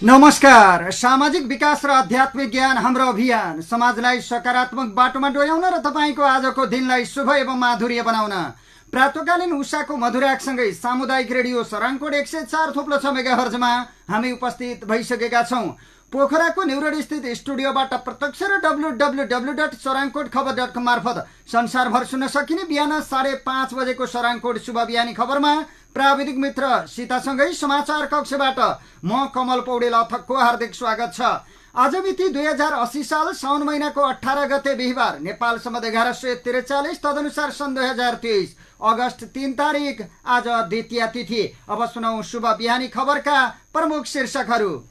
नमस्कार। सामाजिक विकास र आध्यात्मिक ज्ञान हाम्रो अभियान समाजलाई सकारात्मक बाटोमा डोर्याउन र तपाईको आजको दिनलाई शुभ एवं माधुर्य बनाउन प्रातकालीन उषाको मधुराकसँगै सामुदायिक रेडियो सराङकोट 104.6 मेगाहर्जमा हामी उपस्थित भइसकेका छौं। पोखराको न्युरोड स्थित स्टुडियोबाट प्रत्यक्ष र www.sarangkotKhabar.com मार्फत संसारभर सुन्न सकिने बिहान 5:30 बजेको सराङकोट शुभ बिहानी खबरमा प्राविधिक मित्र सीतासँगै समाचार कक्षबाट म कमल पौडेल अथकको हार्दिक स्वागत छ। आज मिति 2080 साल साउन महिनाको 18 गते बिहिबार, नेपाल सम्मत 1143, तदनुसार सन् 2023 अगस्त 3 तारिक आज द्वितीय तिथि। अब सुनौ शुभ बिहानी खबरका प्रमुख शीर्षकहरू।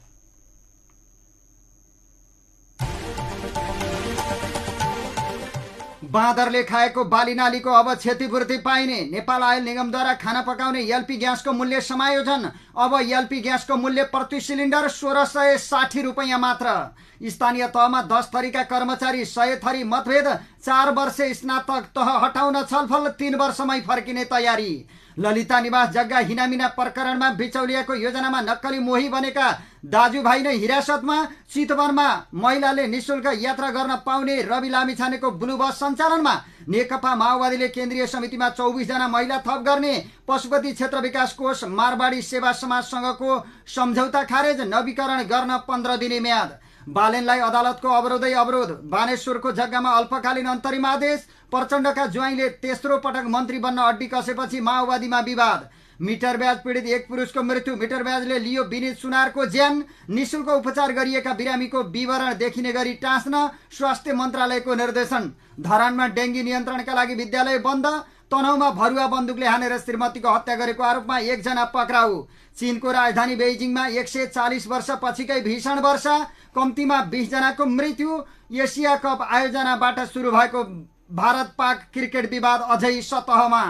बाँदरले खाएको बाली नालीको अब क्षतिपूर्ति पाइने। नेपाल आयल निगमद्वारा खाना पकाउने एलपी ग्यासको मूल्य समायोजन। अब एलपी ग्यासको मूल्य प्रति सिलिन्डर 1660 रुपैयाँ मात्र। स्थानीय तहमा 10 थरीका कर्मचारी 100 थरी मतभेद। 4 वर्षे स्नातक तह हटाउन छलफल, 3 वर्षमै फर्किने तयारी। ललिता निवास जग्गा हिनामिना प्रकरणमा बिचौलियाको योजनामा नक्कली मोही बनेका दाजुभाइ नै हिरासतमा। चितवनमा महिलाले निशुल्क यात्रा गर्न पाउने रवि लामिछानेको ब्लू बस सञ्चालनमा। नेकपा माओवादीले केन्द्रीय समितिमा 24 जना महिला थप गर्ने। पशुपति क्षेत्र विकास कोष मारवाडी सेवा समाजसँगको सम्झौता खारेज। नवीकरण गर्न 15 दिने म्याद। बालेनलाई अदालतको अवरोधै अवरोध। बानेश्वरको जग्गामा अल्पकालीन अन्तरिम आदेश। प्रचण्डका ज्वाइँले तेस्रो पटक मन्त्री बन्न अड्डी कसेपछि माओवादीमा विवाद। मिटर ब्याज पीडित एक पुरुषको मृत्यु। मिटर ब्याजले लियो विनीत सुनारको ज्यान। निशुल्क उपचार गरिएका बिरामीको विवरण देखिने गरी टाँस्न स्वास्थ्य मन्त्रालयको निर्देशन। धरानमा डेङ्गी नियन्त्रणका लागि विद्यालय बन्द। तनहुमा भरुवा बन्दुकले हानेर श्रीमतीको हत्या गरेको आरोपमा 1 जना पक्राउ। चीनको राजधानी बेइजिङमा 140 वर्ष पछिकै भीषण वर्षा, कम्तीमा 20 जनाको मृत्यु। एसिया कप आयोजनाबाट सुरु भएको भारत पाक क्रिकेट विवाद अझै सतहमा।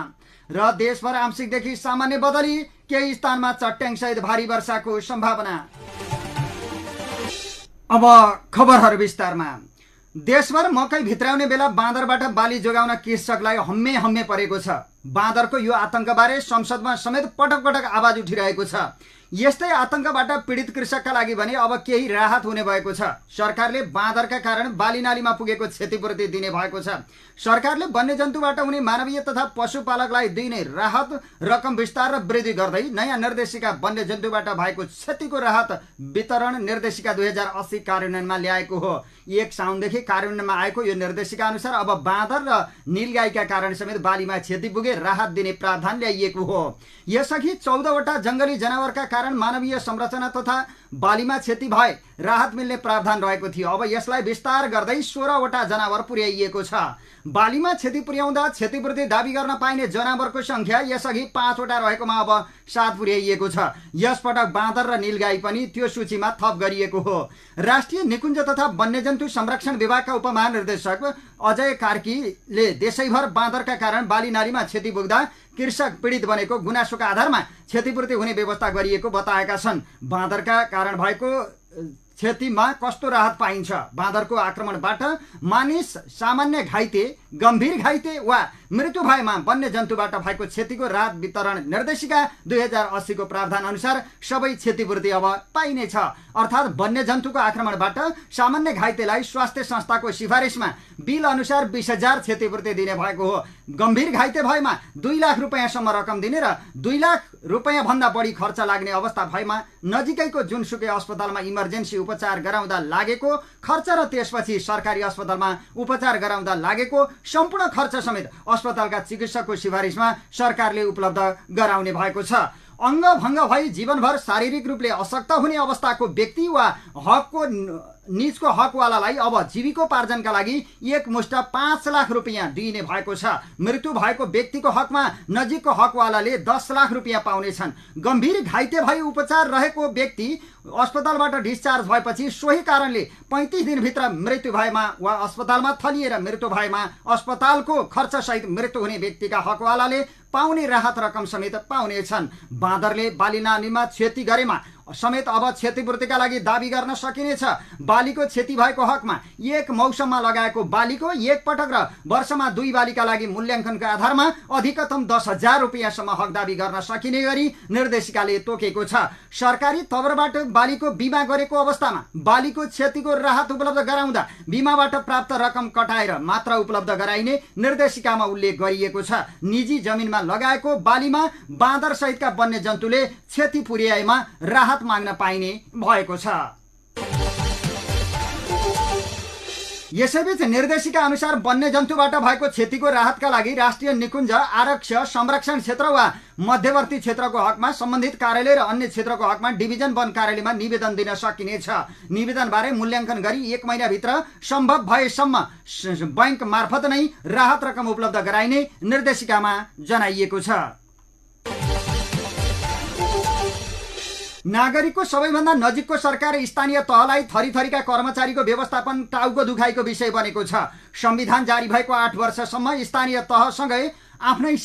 र देशभर आंशिकदेखि सामान्य बदली, केही स्थानमा चट्याङसहित भारी वर्षाको सम्भावना। अब खबरहरू विस्तारमा। देशभर मकै भित्राउने बेला बाँदरबाट बाली जोगाउन कृषकलाई हम्मे परेको छ। बाँदरको यो आतंकबारे संसदमा समेत पटक पटक आवाज उठिरहेको छ। यस्तै आतंकबाट पीडित कृषकका लागि भने अब केही राहत हुने भएको छ। सरकारले बाँदरका कारण बाली नालीमा पुगेको क्षतिपूर्ति दिने भएको छ। सरकारले वन्यजन्तुबाट हुने मानवीय तथा पशुपालकलाई दिने राहत रकम विस्तार र वृद्धि गर्दै नयाँ निर्देशिका वन्यजन्तुबाट भएको क्षतिको राहत वितरण निर्देशिका 2080 कार्यान्वयनमा ल्याएको हो। 1 साउनदेखि कार्यान्वयनमा आएको यो निर्देशिका अनुसार अब बाँदर र नीलगाईका कारण समेत बालीमा क्षति पुगे राहत दिने प्रावधान ल्याइएको हो। यसअघि 14 वटा जंगली जनावरका कारण मानवीय संरचना तथा बालीमा क्षति भए राहत मिल्ने प्रावधान रहेको थियो। अब यसलाई विस्तार गर्दै 16 वटा जनावर पुर्याइएको छ। बालीमा क्षति पुर्याउँदा क्षतिपूर्ति दावी गर्न पाइने जनावरको संख्या यसअघि 5 वटा रहेकोमा अब 7 पुर्याइएको छ। यसपटक बाँदर र नीलगाई पनि त्यो सूचीमा थप गरिएको हो। राष्ट्रिय निकुञ्ज तथा वन्यजन्तु संरक्षण विभागका उपमहानिर्देशक अजय कार्कीले देशैभर बाँदरका कारण बाली नालीमा क्षति पुग्दा कृषक पीडित बनेको गुनासोका आधारमा क्षतिपूर्ति हुने व्यवस्था गरिएको बताएका छन्। बाँदरका कारण भएको क्षतिमा कस्तो राहत पाइन्छ? बाँदरको आक्रमणबाट मानिस सामान्य घाइते, गम्भीर घाइते वा मृत्यु भएमा वन्यजन्तुबाट भएको क्षतिको राहत वितरण निर्देशिका 2080 को प्रावधान अनुसार सबै क्षतिपूर्ति अब पाइनेछ। अर्थात् वन्यजन्तुको आक्रमणबाट सामान्य घाइतेलाई स्वास्थ्य संस्थाको सिफारिसमा बिल अनुसार 20,000 क्षतिपूर्ति दिने भएको हो। गम्भीर घाइते भएमा 2 लाख रुपैयाँसम्म रकम दिने र 2 लाख रुपैयाँ भन्दा बढी खर्च लाग्ने अवस्था भएमा नजिकैको जुनसुकै अस्पतालमा इमर्जेन्सी उपचार गराउँदा लागेको खर्च र त्यसपछि सरकारी अस्पतालमा उपचार गराउँदा लागेको सम्पूर्ण खर्च समेत अस्पतालका चिकित्सकको सिफारिसमा सरकारले उपलब्ध गराउने भएको छ। अंगभंग भई जीवनभर शारीरिक रूपले अशक्त हुने अवस्थाको व्यक्ति वा हकको निजको हकवालालाई अब जीविकोपार्जनका लागि एकमुष्ट 5 लाख रुपैयाँ दिइने भएको छ। मृत्यु भएको व्यक्तिको हकमा नजिकको हकवालाले 10 लाख रुपैयाँ पाउनेछन्। गम्भीर घाइते भई उपचार रहेको व्यक्ति अस्पतालबाट डिस्चार्ज भएपछि सोही कारणले 35 दिनभित्र मृत्यु भएमा वा अस्पतालमा थलिएर मृत्यु भएमा अस्पतालको खर्च सहित मृत्यु हुने व्यक्तिका हकवालाले पाउने राहत रकम समेत पाउनेछन्। बाँदरले बाली नानीमा क्षति गरेमा समेत अब क्षतिपूर्तिका लागि दाबी गर्न सकिनेछ। बालीको क्षति भएको हकमा एक मौसममा लगाएको बालीको एक पटक र वर्षमा 2 बालीका लागि मूल्याङ्कनका आधारमा अधिकतम 10,000 रुपियाँसम्म हक दाबी गर्न सकिने गरी निर्देशिकाले तोकेको छ। सरकारी तवरबाट बालीको बिमा गरेको अवस्थामा बालीको क्षतिको राहत उपलब्ध गराउँदा बिमाबाट प्राप्त रकम कटाएर मात्र उपलब्ध गराइने निर्देशिकामा उल्लेख गरिएको छ। निजी जमिनमा लगाएको बालीमा बाँदर सहितका वन्यजन्तुले क्षति पुर्याएमा राहत माग्न पाइने भएको छ। यसैबीच निर्देशिका अनुसार वन्यजन्तुबाट भएको क्षतिको राहतका लागि राष्ट्रिय निकुञ्ज, आरक्ष, संरक्षण क्षेत्र वा मध्यवर्ती क्षेत्रको हकमा सम्बन्धित कार्यालय र अन्य क्षेत्रको हकमा डिभिजन वन कार्यालयमा निवेदन दिन सकिनेछ। निवेदनबारे मूल्याङ्कन गरी 1 महिनाभित्र सम्भव भएसम्म बैंक मार्फत नै राहत रकम उपलब्ध गराइने निर्देशिकामा जनाइएको छ। नागरिकको सबैभन्दा नजिकको सरकार स्थानीय तहलाई थरीथरीका कर्मचारीको व्यवस्थापन टाउको दुखाइको विषय बनेको छ। संविधान जारी भएको 8 वर्षसम्म स्थानीय तहसँगै आफ्नै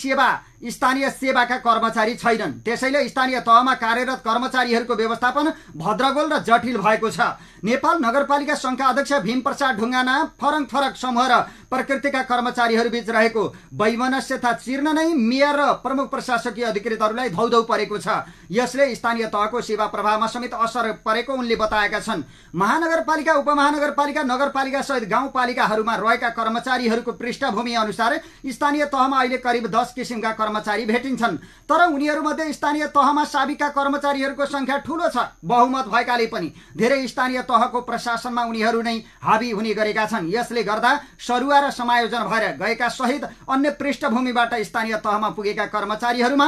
स्थानीय सेवाका कर्मचारी छैनन्। त्यसैले स्थानीय तहमा कार्यरत कर्मचारीहरूको व्यवस्थापन भद्रगोल र जटिल भएको छ। नेपाल नगरपालिका सङ्घका अध्यक्ष भीमप्रसाद ढुङ्गाना फरक समूह र प्रकृतिका कर्मचारीहरू बीच रहेको वैमनस्यता चिर्न नै मेयर र प्रमुख प्रशासकीय अधिकृतहरूलाई धौधौ परेको छ। यसले स्थानीय तहको सेवा प्रवाहमा समेत असर परेको उनले बताएका छन्। महानगरपालिका, उपमहानगरपालिका, नगरपालिका सहित गाउँपालिकाहरूमा रहेका कर्मचारीहरूको पृष्ठभूमि अनुसार स्थानीय तहमा अहिले करिब 10 किसिमका कर्मचारी भेटिन्छन्। तर उनीहरूमध्ये स्थानीय तहमा साबिका कर्मचारीहरूको संख्या ठूलो छ। बहुमत भएकाले पनि धेरै स्थानीय तहको प्रशासनमा उनीहरू नै हाबी हुने गरेका छन्। यसले गर्दा सरुवा र समायोजन भएर गएका सहित अन्य पृष्ठभूमिबाट स्थानीय तहमा पुगेका कर्मचारीहरूमा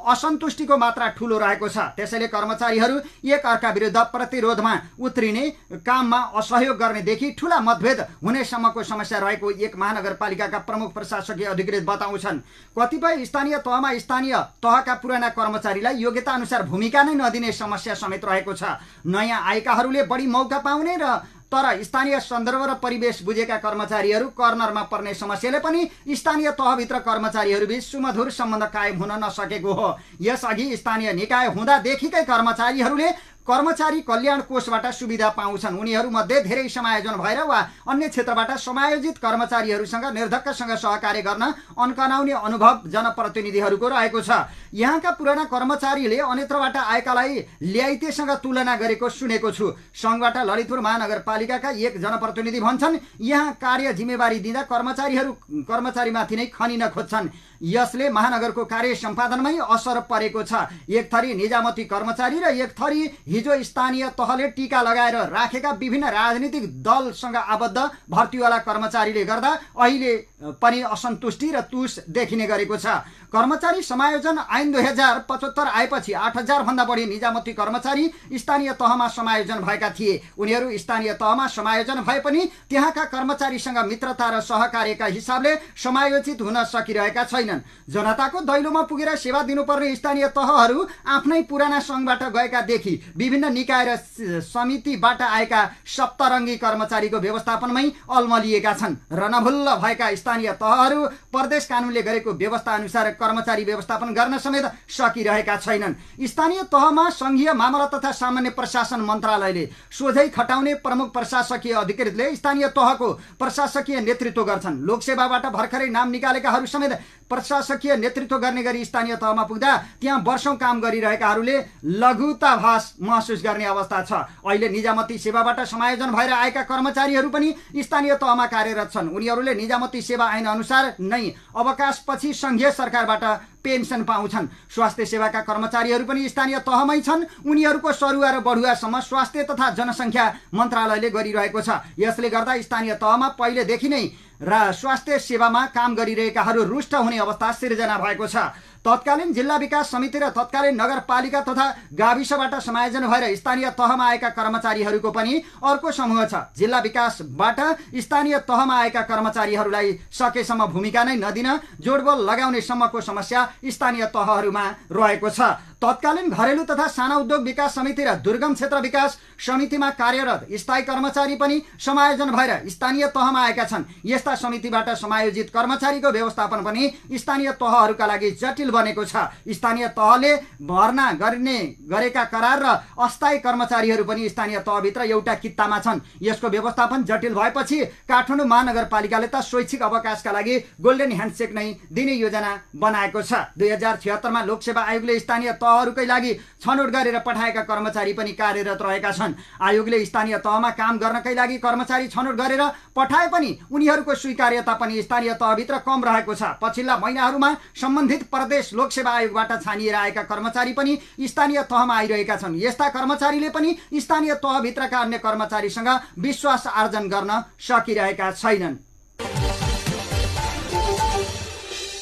असन्तुष्टिको मात्रा ठूलो रहेको छ। त्यसैले कर्मचारीहरू एक अर्का विरुद्ध प्रतिरोधमा उत्रिने, काममा असहयोग गर्नेदेखि ठूला मतभेद हुनेसम्मको समस्या रहेको एक महानगरपालिकाका प्रमुख प्रशासकीय अधिकृत बताउँछन्। कतिपय स्थानीय तहमा स्थानीय तहका पुराना कर्मचारीलाई योग्यता अनुसार भूमिका नै नदिने समस्या समेत रहेको छ। नयाँ आएकाहरूले बढी मौका पाउने र तर स्थानीय सन्दर्भ र परिवेश बुझेका कर्मचारीहरू कर्नरमा पर्ने समस्याले पनि स्थानीय तहभित्र कर्मचारीहरूबीच सुमधुर सम्बन्ध कायम हुन नसकेको हो। यसअघि स्थानीय निकाय हुँदादेखिकै कर्मचारीहरूले कर्मचारी कल्याण कोषबाट सुविधा पाउँछन्। उनीहरूमध्ये धेरै समायोजन भएर वा अन्य क्षेत्रबाट समायोजित कर्मचारीहरूसँग निर्धक्कसँग सहकार्य गर्न अन्कनाउने अनुभव जनप्रतिनिधिहरूको रहेको छ। यहाँका पुराना कर्मचारीले अन्यत्रबाट आएकालाई ल्याइतेसँग तुलना गरेको सुनेको छु। सङ्घबाट ललितपुर महानगरपालिकाका एक जनप्रतिनिधि भन्छन्, यहाँ कार्य जिम्मेवारी दिँदा कर्मचारीमाथि नै खनिन खोज्छन्। यसले महानगरको कार्य सम्पादनमै असर परेको छ। एक थरी निजामती कर्मचारी र एक थरी हिजो स्थानीय तहले टीका लगाएर राखेका विभिन्न राजनीतिक दलसँग आबद्ध भर्तीवाला कर्मचारीले गर्दा अहिले पनि असन्तुष्टि र तुस देखिने गरेको छ। कर्मचारी समायोजन ऐन 2075 आएपछि 8,000 भन्दा बढी निजामती कर्मचारी स्थानीय तहमा समायोजन भएका थिए। उनीहरू स्थानीय तहमा समायोजन भए पनि त्यहाँका कर्मचारीसँग मित्रता र सहकार्यका हिसाबले समायोजित हुन सकिरहेका छैनन्। जनताको दैलोमा पुगेर सेवा दिनुपर्ने स्थानीय तहहरू आफ्नै पुराना सङ्घबाट गएका देखि विभिन्न निकाय र समितिबाट आएका सप्तरङ्गी कर्मचारीको व्यवस्थापनमै अल्मलिएका छन्। रणभुल्ल भएका स्थानीय तहहरू प्रदेश कानुनले गरेको व्यवस्था अनुसार कर्मचारी व्यवस्थापन गर्न समेत सकिरहेका छैनन्। स्थानीय तहमा संघीय मामला तथा सामान्य प्रशासन मन्त्रालयले सोझै खटाउने प्रमुख प्रशासकीय अधिकृतले स्थानीय तहको प्रशासकीय नेतृत्व गर्छन्। लोकसेवाबाट भर्खरै नाम निकालेकाहरू समेत प्रशासकीय नेतृत्व गर्ने गरी स्थानीय तहमा पुग्दा त्यहाँ वर्षौं काम गरिरहेकाहरूले लघुताभास महसुस गर्ने अवस्था छ। अहिले निजामती सेवाबाट समायोजन भएर आएका कर्मचारीहरू पनि स्थानीय तहमा कार्यरत छन्। उनीहरूले निजामती सेवा ऐन अनुसार नै अवकाशपछि संघीय सरकारबाट पेन्सन पाउँछन्। स्वास्थ्य सेवाका कर्मचारीहरू पनि स्थानीय तहमै छन्। उनीहरूको सरुवा र बढुवासम्म स्वास्थ्य तथा जनसङ्ख्या मन्त्रालयले गरिरहेको छ। यसले गर्दा स्थानीय तहमा पहिलेदेखि नै स्वास्थ्य सेवामा काम गरिरहेकाहरू रुष्ट हुने अवस्था सिर्जना भएको छ। तत्कालीन जिल्ला विकास समिति र तत्कालीन नगरपालिका तथा गाविसबाट समायोजन भएर स्थानीय तहमा आएका कर्मचारीहरूको पनि अर्को समूह छ। जिल्ला विकासबाट स्थानीय तहमा आएका कर्मचारीहरूलाई सकेसम्म भूमिका नै नदिन जोडबल लगाउने सम्मको समस्या स्थानीय तहहरूमा रहेको छ। तत्कालीन घरेलु तथा साना उद्योग विकास समिति र दुर्गम क्षेत्र विकास समितिमा कार्यरत स्थायी कर्मचारी पनि समायोजन भएर स्थानीय तहमा आएका छन्। यस्ता समितिबाट समायोजित कर्मचारीको व्यवस्थापन पनि स्थानीय तहहरूका लागि जटिल बनेको छ। स्थानीय तहले भर्ना गरेका करार र अस्थायी कर्मचारीहरू पनि स्थानीय तहभित्र एउटा कित्तामा छन्। यसको व्यवस्थापन जटिल भएपछि काठमाडौँ महानगरपालिकाले त स्वैच्छिक अवकाशका लागि गोल्डन ह्यान्डसेक नै दिने योजना बनाएको छ। 2076 मा लोकसेवा आयोगले स्थानीय तहहरूकै लागि छनौट गरेर पठाएका कर्मचारी पनि कार्यरत रहेका छन्। आयोगले स्थानीय तहमा काम गर्नकै लागि कर्मचारी छनौट गरेर पठाए पनि उनीहरूको स्वीकार्यता पनि स्थानीय तहभित्र कम रहेको छ। पछिल्ला महिनाहरूमा सम्बन्धित प्रदेश लोकसेवा आयोगबाट छानिएर आएका कर्मचारी पनि स्थानीय तहमा आइरहेका छन्। यस्ता कर्मचारीले पनि स्थानीय तहभित्रका अन्य कर्मचारीसँग विश्वास आर्जन गर्न सकिरहेका छैनन्।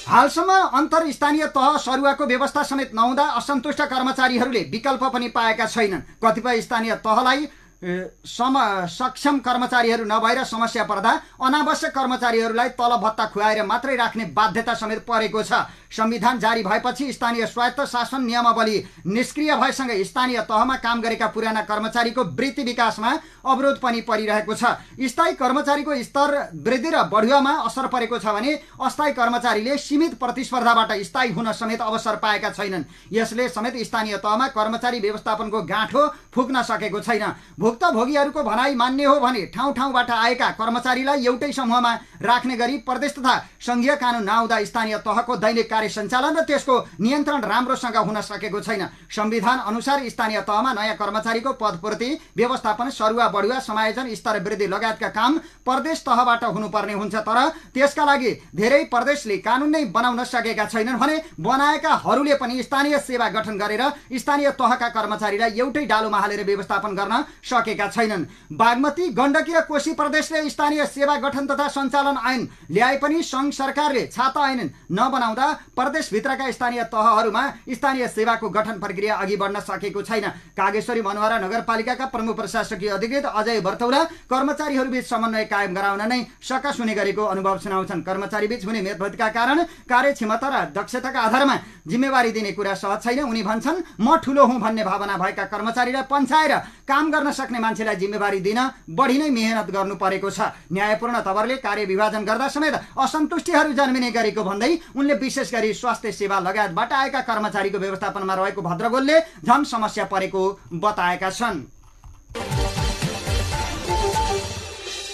हालसम्म अन्तर स्थानीय तह सरुवाको व्यवस्था समेत नहुँदा असन्तुष्ट कर्मचारीहरूले विकल्प पनि पाएका छैनन्। कतिपय स्थानीय तहलाई सक्षम कर्मचारीहरू नभएर समस्या पर्दा अनावश्यक कर्मचारीहरूलाई तलब भत्ता खुवाएर मात्रै राख्ने बाध्यता समेत परेको छ। संविधान जारी भएपछि स्थानीय स्वायत्त शासन नियमावली निष्क्रिय भएसँगै स्थानीय तहमा काम गरेका पुराना कर्मचारीको वृत्ति विकासमा अवरोध पनि परिरहेको छ। स्थायी कर्मचारीको स्तर वृद्धि र बढुवामा असर परेको छ भने अस्थायी कर्मचारीले सीमित प्रतिस्पर्धाबाट स्थायी हुन समेत अवसर पाएका छैनन्। यसले समेत स्थानीय तहमा कर्मचारी व्यवस्थापनको गाँठो फुक्न सकेको छैन। भुक्तभोगीहरूको भनाइ मान्ने हो भने ठाउँ ठाउँबाट आएका कर्मचारीलाई एउटै समूहमा राख्ने गरी प्रदेश तथा संघीय कानुन नआउँदा स्थानीय तहको दैनिक कार्य सञ्चालन र त्यसको नियन्त्रण राम्रोसँग हुन सकेको छैन। संविधान अनुसार स्थानीय तहमा नयाँ कर्मचारीको पदपूर्ति व्यवस्थापन सरुवा बढुवा समायोजन स्तर वृद्धि लगायतका काम प्रदेश तहबाट हुनुपर्ने हुन्छ। तर त्यसका लागि धेरै प्रदेशले कानुन नै बनाउन सकेका छैनन् भने बनाएकाहरूले पनि स्थानीय सेवा गठन गरेर स्थानीय तहका कर्मचारीलाई एउटै डालोमा हालेर व्यवस्थापन गर्न सकेका छैनन्। बागमती गण्डकी र कोशी प्रदेशले स्थानीय सेवा गठन तथा सञ्चालन ऐन ल्याए पनि संघ सरकारले छाता ऐन नबनाउँदा प्रदेशभित्रका स्थानीय तहहरूमा स्थानीय सेवाको गठन प्रक्रिया अघि बढ्न सकेको छैन। कागेश्वरी मनोहरा नगरपालिकाका प्रमुख प्रशासकीय अधिकृत अजय बर्तौला कर्मचारीहरूबीच समन्वय कायम गराउन नै सकस हुने गरेको अनुभव सुनाउँछन्। कर्मचारीबीच हुने मेदभेदका कारण कार्यक्षमता र दक्षताका आधारमा जिम्मेवारी दिने कुरा सहज छैन। उनी भन्छन्, म ठुलो हुँ भन्ने भावना भएका कर्मचारीलाई पन्छाएर काम गर्न सक्ने मान्छेलाई जिम्मेवारी दिन बढी नै मेहनत गर्नु परेको छ। न्यायपूर्ण तवरले कार्य विभाजन गर्दा समेत असन्तुष्टिहरू जन्मिने गरेको भन्दै उनले विशेष गरी स्वास्थ्य सेवा लगायतबाट आएका कर्मचारीको व्यवस्थापनमा रहेको भद्रगोलले झन समस्या परेको बताएका छन्।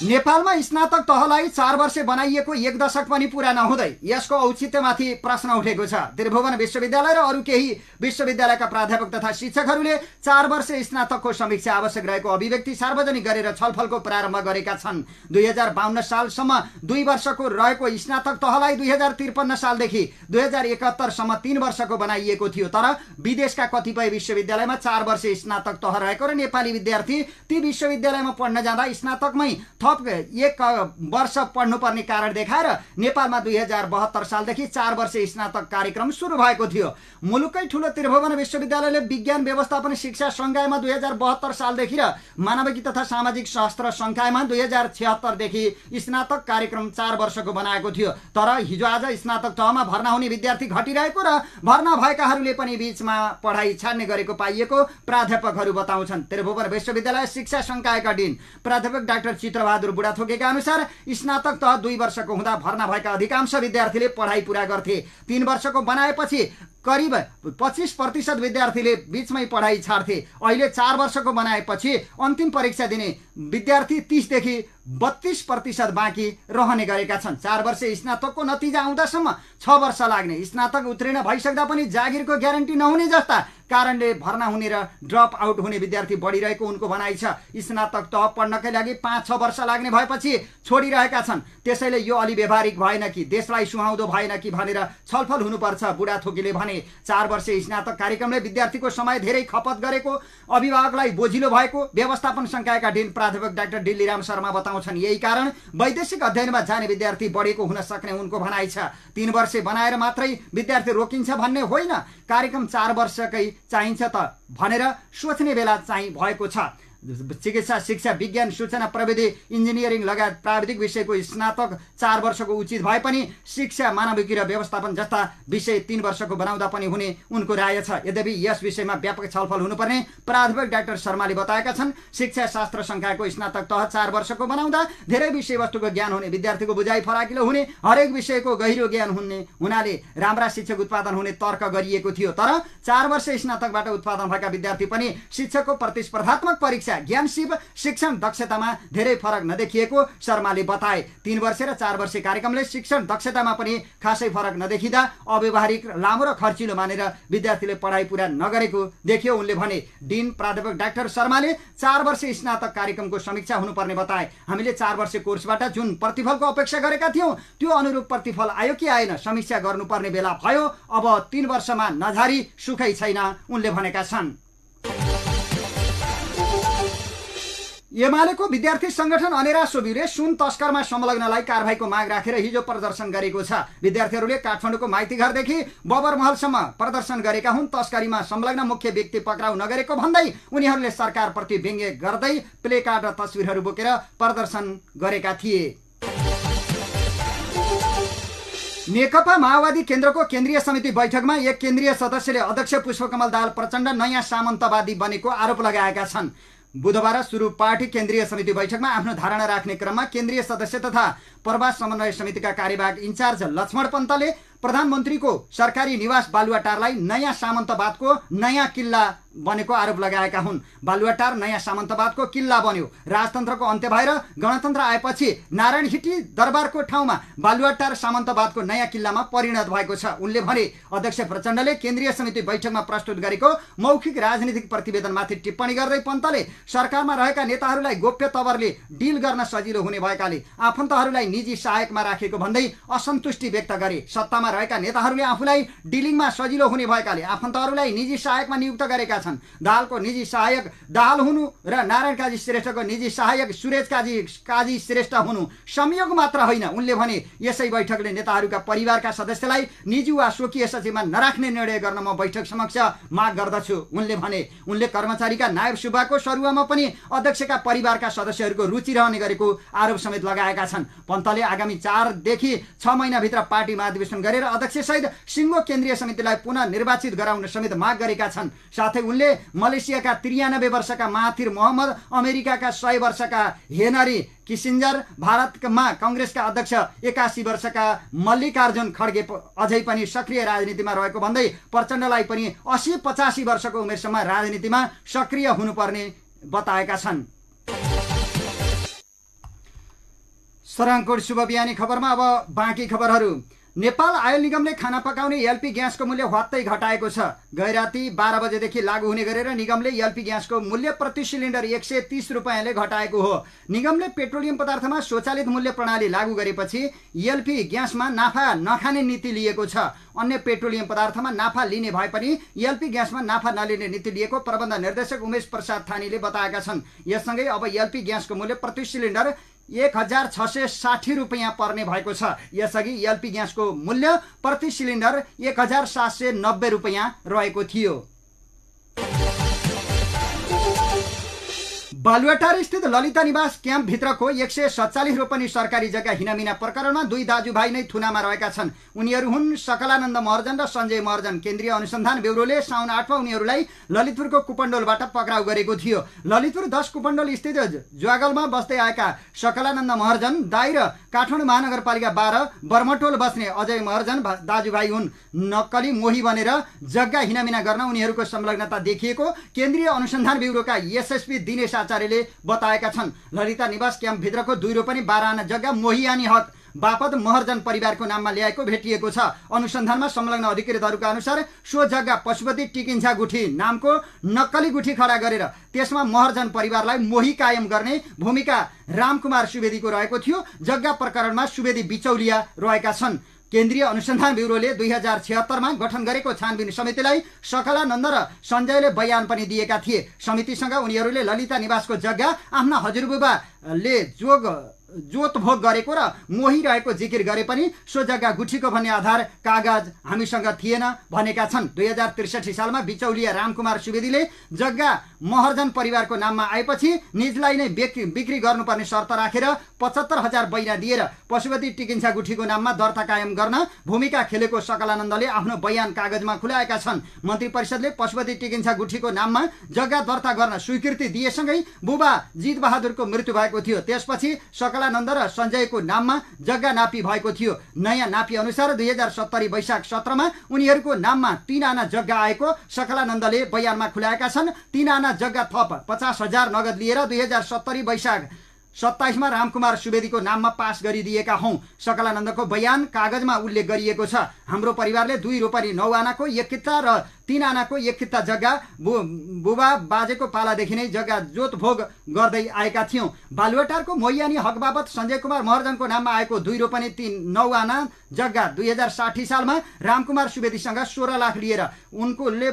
नेपालमा स्नातक तहलाई 4 वर्ष बनाइएको 1 दशक पनि पूरा नहुँदै यसको औचित्यमाथि प्रश्न उठेको छ। त्रिभुवन विश्वविद्यालय र अरू केही विश्वविद्यालयका प्राध्यापक तथा शिक्षकहरूले 4 वर्ष स्नातकको समीक्षा आवश्यक रहेको अभिव्यक्ति सार्वजनिक गरेर छलफलको प्रारम्भ गरेका छन्। 2052 सालसम्म 2 वर्षको रहेको स्नातक तहलाई 2053 सालदेखि 2071 सम्म 3 वर्षको बनाइएको थियो। तर विदेशका कतिपय विश्वविद्यालयमा 4 वर्ष स्नातक तह रहेको र नेपाली विद्यार्थी ती विश्वविद्यालयमा पढ्न जाँदा स्नातकमै 1 वर्ष पढ्नुपर्ने कारण देखाएर नेपालमा 2072 सालदेखि 4 वर्ष स्नातक कार्यक्रम सुरु भएको थियो। मुलुकै ठूलो त्रिभुवन विश्वविद्यालयले विज्ञान व्यवस्थापन शिक्षा संकायमा 2072 सालदेखि र मानविकी तथा सामाजिक शास्त्र संकायमा 2076 देखि स्नातक कार्यक्रम 4 वर्षको बनाएको थियो। तर हिजो आज स्नातक तहमा भर्ना हुने विद्यार्थी घटिरहेको र भर्ना भएकाहरूले पनि बीचमा पढाइ छाड्ने गरेको पाइएको प्राध्यापकहरू बताउँछन्। त्रिभुवन विश्वविद्यालय शिक्षा संकायका डिन प्राध्यापक डाक्टर चित्रबहादुर बुढाथोकेका अनुसार स्नातक तह 2 वर्षको हुँदा भर्ना भएका अधिकांश विद्यार्थीले पढाइ पूरा गर्थे। 3 वर्षको बनाएपछि करिब 25% विद्यार्थीले बीचमै पढाइ छाड्थे। अहिले 4 वर्षको बनाएपछि अन्तिम परीक्षा दिने विद्यार्थी 30 देखि 32% बाँकी रहने गरेका छन्। 4 वर्ष स्नातकको नतिजा आउँदासम्म 6 वर्ष लाग्ने, स्नातक उत्तीर्ण भइसक्दा पनि जागिरको ग्यारेन्टी नहुने जस्ता कारणले भर्ना हुने र ड्रप आउट हुने विद्यार्थी बढिरहेको उनको भनाइ छ। स्नातक तह पढ्नकै लागि 5-6 वर्ष लाग्ने भएपछि छोडिरहेका छन्। त्यसैले यो अलि व्यवहारिक भएन कि देशलाई सुहाउँदो भएन कि भनेर छलफल हुनुपर्छ बुढाथोकीले भने। 4 वर्ष स्नातक कार्यक्रमले विद्यार्थीको समय धेरै खपत गरेको, अभिभावकलाई बोझिलो भएको व्यवस्थापन संकायका डिन प्राध्यापक डाक्टर डिल्लीराम शर्मा बताउँछन्। यही कारण वैदेशिक अध्ययनमा जाने विद्यार्थी बढेको हुन सक्ने उनको भनाइ छ। 3 वर्ष बनाएर मात्रै विद्यार्थी रोकिन्छ भन्ने होइन, कार्यक्रम 4 वर्षकै चाहिन्छ त भनेर सोच्ने बेला चाहिँ भएको छ। चिकित्सा शिक्षा विज्ञान सूचना प्रविधि इन्जिनियरिङ लगायत प्राविधिक विषयको स्नातक 4 वर्षको उचित भए पनि शिक्षा मानविकी र व्यवस्थापन जस्ता विषय 3 वर्षको बनाउँदा पनि हुने उनको राय छ। यद्यपि यस विषयमा व्यापक छलफल हुनुपर्ने प्राध्यापक डाक्टर शर्माले बताएका छन्। शिक्षा शास्त्र संकायको स्नातक तह 4 वर्षको बनाउँदा धेरै विषयवस्तुको ज्ञान हुने, विद्यार्थीको बुझाइ फराकिलो हुने, हरेक विषयको गहिरो ज्ञान हुनाले राम्रा शिक्षक उत्पादन हुने तर्क गरिएको थियो। तर 4 वर्ष स्नातकबाट उत्पादन भएका विद्यार्थी पनि शिक्षकको प्रतिस्पर्धात्मक परीक्षा ज्ञान सिप शिक्षण दक्षतामा धेरै फरक नदेखिएको शर्माले बताए। 3 वर्ष र 4 वर्ष कार्यक्रमले शिक्षण दक्षतामा पनि खासै फरक नदेखिँदा अव्यावहारिक, लामो र खर्चिलो मानेर विद्यार्थीले पढाइ पूरा नगरेको देखियो उनले भने। डिन प्राध्यापक डाक्टर शर्माले 4 वर्ष स्नातक कार्यक्रमको समीक्षा हुनुपर्ने बताए। हामीले 4 वर्ष कोर्सबाट जुन प्रतिफलको अपेक्षा गरेका थियौं त्यो अनुरूप प्रतिफल आयो कि आएन समीक्षा गर्नुपर्ने बेला भयो। अब 3 वर्षमा नझारी सुखै छैन उनले भनेका छन्। एमालेको विद्यार्थी संगठन अनेरा सोबिरे सुन तस्करमा संलग्नलाई कारबाहीको माग राखेर हिजो प्रदर्शन गरेको छ। विद्यार्थीहरूले काठमाडौँको माइतीघरदेखि बबरमहलसम्म प्रदर्शन गरेका हुन्। तस्करीमा संलग्न मुख्य व्यक्ति पक्राउ नगरेको भन्दै उनीहरूले सरकारप्रति व्यङ्ग्य गर्दै प्लेकार्ड र तस्बिरहरू बोकेर प्रदर्शन गरेका थिए। नेकपा माओवादी केन्द्रको केन्द्रीय समिति बैठकमा एक केन्द्रीय सदस्यले अध्यक्ष पुष्पकमल दाहाल प्रचण्ड नयाँ सामन्तवादी बनेको आरोप लगाएका छन्। बुधबार सुरु पार्टी केन्द्रीय समिति बैठकमा आफ्नो धारणा राख्ने क्रममा केन्द्रीय सदस्य तथा प्रवास समन्वय समितिका कार्यवाहक इन्चार्ज लक्ष्मण पन्तले प्रधानमन्त्रीको सरकारी निवास बालुवाटारलाई नयाँ सामन्तवादको नयाँ किल्ला बनेको आरोप लगाएका हुन्। बालुवाटार नयाँ सामन्तवादको किल्ला बन्यो। राजतन्त्रको अन्त्य भएर गणतन्त्र आएपछि नारायण हिटी दरबारको ठाउँमा बालुवाटार सामन्तवादको नयाँ किल्लामा परिणत भएको छ। उनले भने अध्यक्ष प्रचण्डले केन्द्रीय समिति बैठकमा प्रस्तुत गरेको मौखिक राजनीतिक प्रतिवेदनमाथि टिप्पणी गर्दै पन्तले सरकारमा रहेका नेताहरूलाई गोप्य तवरले डिल गर्न सजिलो हुने भएकाले आफन्तहरूलाई निजी सहायकमा राखेको भन्दै असन्तुष्टि व्यक्त गरे। सत्तामा रहेका नेताहरूले आफूलाई डिलिङमा सजिलो हुने भएकाले आफन्तहरूलाई निजी सहायकमा नियुक्त गरेका छन्। दाहालको निजी सहायक दाहाल हुनु र नारायण काजी श्रेष्ठको निजी सहायक सुरेश काजी श्रेष्ठ हुनु संयोग मात्र होइन। उनले भने यसै बैठकले नेताहरूका परिवारका सदस्यलाई निजी वा स्वकीय सचिवमा नराख्ने निर्णय गर्न म बैठक समक्ष माग गर्दछु उनले भने। उनले कर्मचारीका नायब सुब्बाको सरुवामा पनि अध्यक्षका परिवारका सदस्यहरूको रुचि रहने गरेको आरोप समेत लगाएका छन्। पन्तले आगामी 4 देखि 6 महिनाभित्र पार्टी महाधिवेशन गरेर अध्यक्षसहित सिङ्गो केन्द्रीय समितिलाई पुनः निर्वाचित गराउन समेत माग गरेका छन्। साथै उनले मलेसियाका 93 वर्षका महाथिर मोहम्मद, अमेरिकाका 100 वर्षका हेनरी किसिन्जर, भारतमा कांग्रेसका अध्यक्ष 81 वर्षका मल्लिकार्जुन खड्गे अझै पनि सक्रिय राजनीतिमा रहेको भन्दै प्रचण्डलाई पनि 80-85 वर्षको उमेरसम्म राजनीतिमा सक्रिय हुनुपर्ने बताएका छन्। सराङकोट शुभ बिहानी खबरमा अब बाँकी खबरहरू। नेपाल आयल निगमले खाना पकाउने एलपी ग्यासको मूल्य ह्वात्तै घटाएको छ। गैराती 12 बजेदेखि लागू हुने गरेर निगमले एलपी ग्यासको मूल्य प्रति सिलिन्डर 130 रुपैयाँले घटाएको हो। निगमले पेट्रोलियम पदार्थमा स्वचालित मूल्य प्रणाली लागू गरेपछि एलपी ग्यासमा नाफा नखाने नीति लिएको छ। अन्य पेट्रोलियम पदार्थमा नाफा लिने भए पनि एलपी ग्यासमा नाफा नलिने नीति लिएको प्रबन्ध निर्देशक उमेश प्रसाद थानीले बताएका छन्। यससँगै अब एलपी ग्यासको मूल्य प्रति सिलिन्डर 1660 रुपैयाँ पर्ने भएको छ। यसअघि एलपी ग्यासको मूल्य प्रति सिलिन्डर 1790 रुपैयाँ रहेको थियो। बालुवाटार स्थित ललिता निवास क्याम्प भित्रको 147 रोपनी सरकारी जग्गा हिनामिना प्रकरणमा 2 दाजुभाइ नै थुनामा रहेका छन्। उनीहरू हुन् सकलानन्द महर्जन र सञ्जय महर्जन। केन्द्रीय अनुसन्धान ब्युरोले साउन 8 मा उनीहरूलाई ललितपुरको कुपण्डोलबाट पक्राउ गरेको थियो। ललितपुर 10 कुपण्डोल स्थित ज्वागलमा बस्दै आएका सकलानन्द महर्जन दाइ र काठमाडौँ महानगरपालिका 12 बर्मटोल बस्ने अजय महर्जन दाजुभाइ हुन्। नक्कली मोही बनेर जग्गा हिनामिना गर्न उनीहरूको संलग्नता देखिएको केन्द्रीय अनुसन्धान ब्युरोका एसएसपी दिनेश आचार्यले बताएका छन्। ललिता निवास क्याम्प भित्रको 2 रोपनी 12 आना जग्गा मोहियानी हक बापत महर्जन परिवारको नाममा ल्याएको भेटिएको छ। अनुसन्धानमा संलग्न अधिकृतहरूका अनुसार सो जग्गा पशुपति टिकिन्छा गुठी नामको नक्कली गुठी खडा गरेर त्यसमा महर्जन परिवारलाई मोही कायम गर्ने भूमिका रामकुमार सुवेदीको रहेको थियो। जग्गा प्रकरणमा सुवेदी बिचौलिया रहेका छन्। केन्द्रीय अनुसन्धान ब्युरोले 2076 मा गठन गरेको छानबिन समितिलाई सकलानन्द र सञ्जयले बयान पनि दिएका थिए। समितिसँग उनीहरूले ललिता निवासको जग्गा आफ्ना हजुरबुबाले जोग जोतभोग गरेको र मोहिरहेको जिकिर गरे पनि सो जग्गा गुठीको भन्ने आधार कागज हामीसँग थिएन भनेका छन्। 2063 सालमा बिचौलिया रामकुमार सुवेदीले जग्गा महर्जन परिवारको नाममा आएपछि निजलाई नै बिक्री गर्नुपर्ने शर्त राखेर 75,000 बैना दिएर पशुपति टिकिन्छा गुठीको नाममा दर्ता कायम गर्न भूमिका खेलेको सकलानन्दले आफ्नो बयान कागजमा खुलाएका छन्। मन्त्री परिषदले पशुपति टिकिन्छा गुठीको नाममा जग्गा दर्ता गर्न स्वीकृति दिएसँगै बुबा जितबहादुरको मृत्यु भएको थियो। त्यसपछि सकलानन्द र सञ्जयको नाममा जग्गा नापी भएको थियो। नयाँ नापी अनुसार 2070 वैशाख 17मा उनीहरूको नाममा 3 आना जग्गा आएको सकलानन्दले बयानमा खुलाएका छन्। 3 आना जग्गा थप 50,000 नगद लिएर 2070 वैशाख 27मा रामकुमार सुवेदीको नाममा पास गरिदिएका हौं। सकलानन्दको बयान कागजमा उल्लेख गरिएको छ। हाम्रो परिवारले 2 रोपनी 9 आनाको 1 किता र 3 आनाको 1 किता जग्गा बुबा बाजेको पालादेखि नै जग्गा जोतभोग गर्दै आएका थियौं। बालुवाटारको मोहियानी हक बाबत सञ्जय कुमार महर्जनको नाममा आएको 2 रोपनी 9 आना जग्गा 2060 सालमा रामकुमार सुवेदीसँग 16 लाख लिएर उनकोले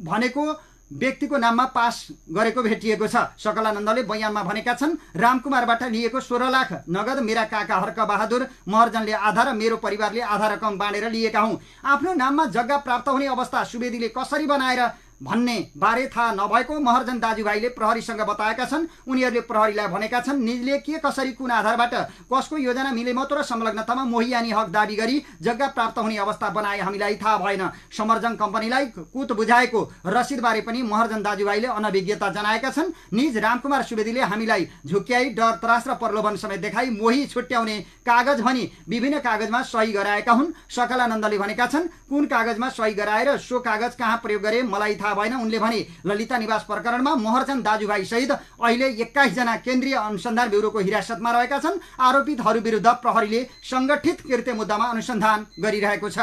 भनेको व्यक्तिको नाममा पास गरेको भेटिएको छ। सकलानन्दले बयानमा भनेका छन्, रामकुमारबाट लिएको 16 लाख नगद मेरा काका हर्क बहादुर महर्जनले आधा र मेरो परिवारले आधा रकम बाँडेर लिएका हौं। आफ्नो नाममा जग्गा प्राप्त हुने अवस्था सुवेदीले कसरी बनाएर भन्ने बारे थाहा नभएको महर्जन दाजुभाइले प्रहरीसँग बताएका छन्। उनीहरूले प्रहरीलाई भनेका छन्, निजले के कसरी कुन आधारबाट कसको योजना मिलेमतो र संलग्नतामा मोहियानी हक दाबी गरी जग्गा प्राप्त हुने अवस्था बनाए हामीलाई थाहा भएन। समर्जन कम्पनीलाई कुत बुझाएको रसिदबारे पनि महर्जन दाजुभाइले अनभिज्ञता जनाएका छन्। निज रामकुमार सुवेदीले हामीलाई झुक्क्याई डर त्रास र प्रलोभन समेत देखाई मोही छुट्याउने कागज भनी विभिन्न कागजमा सही गराएका हुन्। सकलानन्दले भनेका छन्, कुन कागजमा सही गराएर सो कागज कहाँ प्रयोग गरे मलाई थाहा भएन। उनले भने ललिता निवास प्रकरणमा महर्जन दाजुभाइ सहित अहिले 21 जना केन्द्रीय अनुसन्धान ब्युरोको हिरासतमा रहेका छन्। आरोपितहरू विरुद्ध प्रहरीले संगठित कृत्य मुद्दामा अनुसन्धान गरिरहेको छ।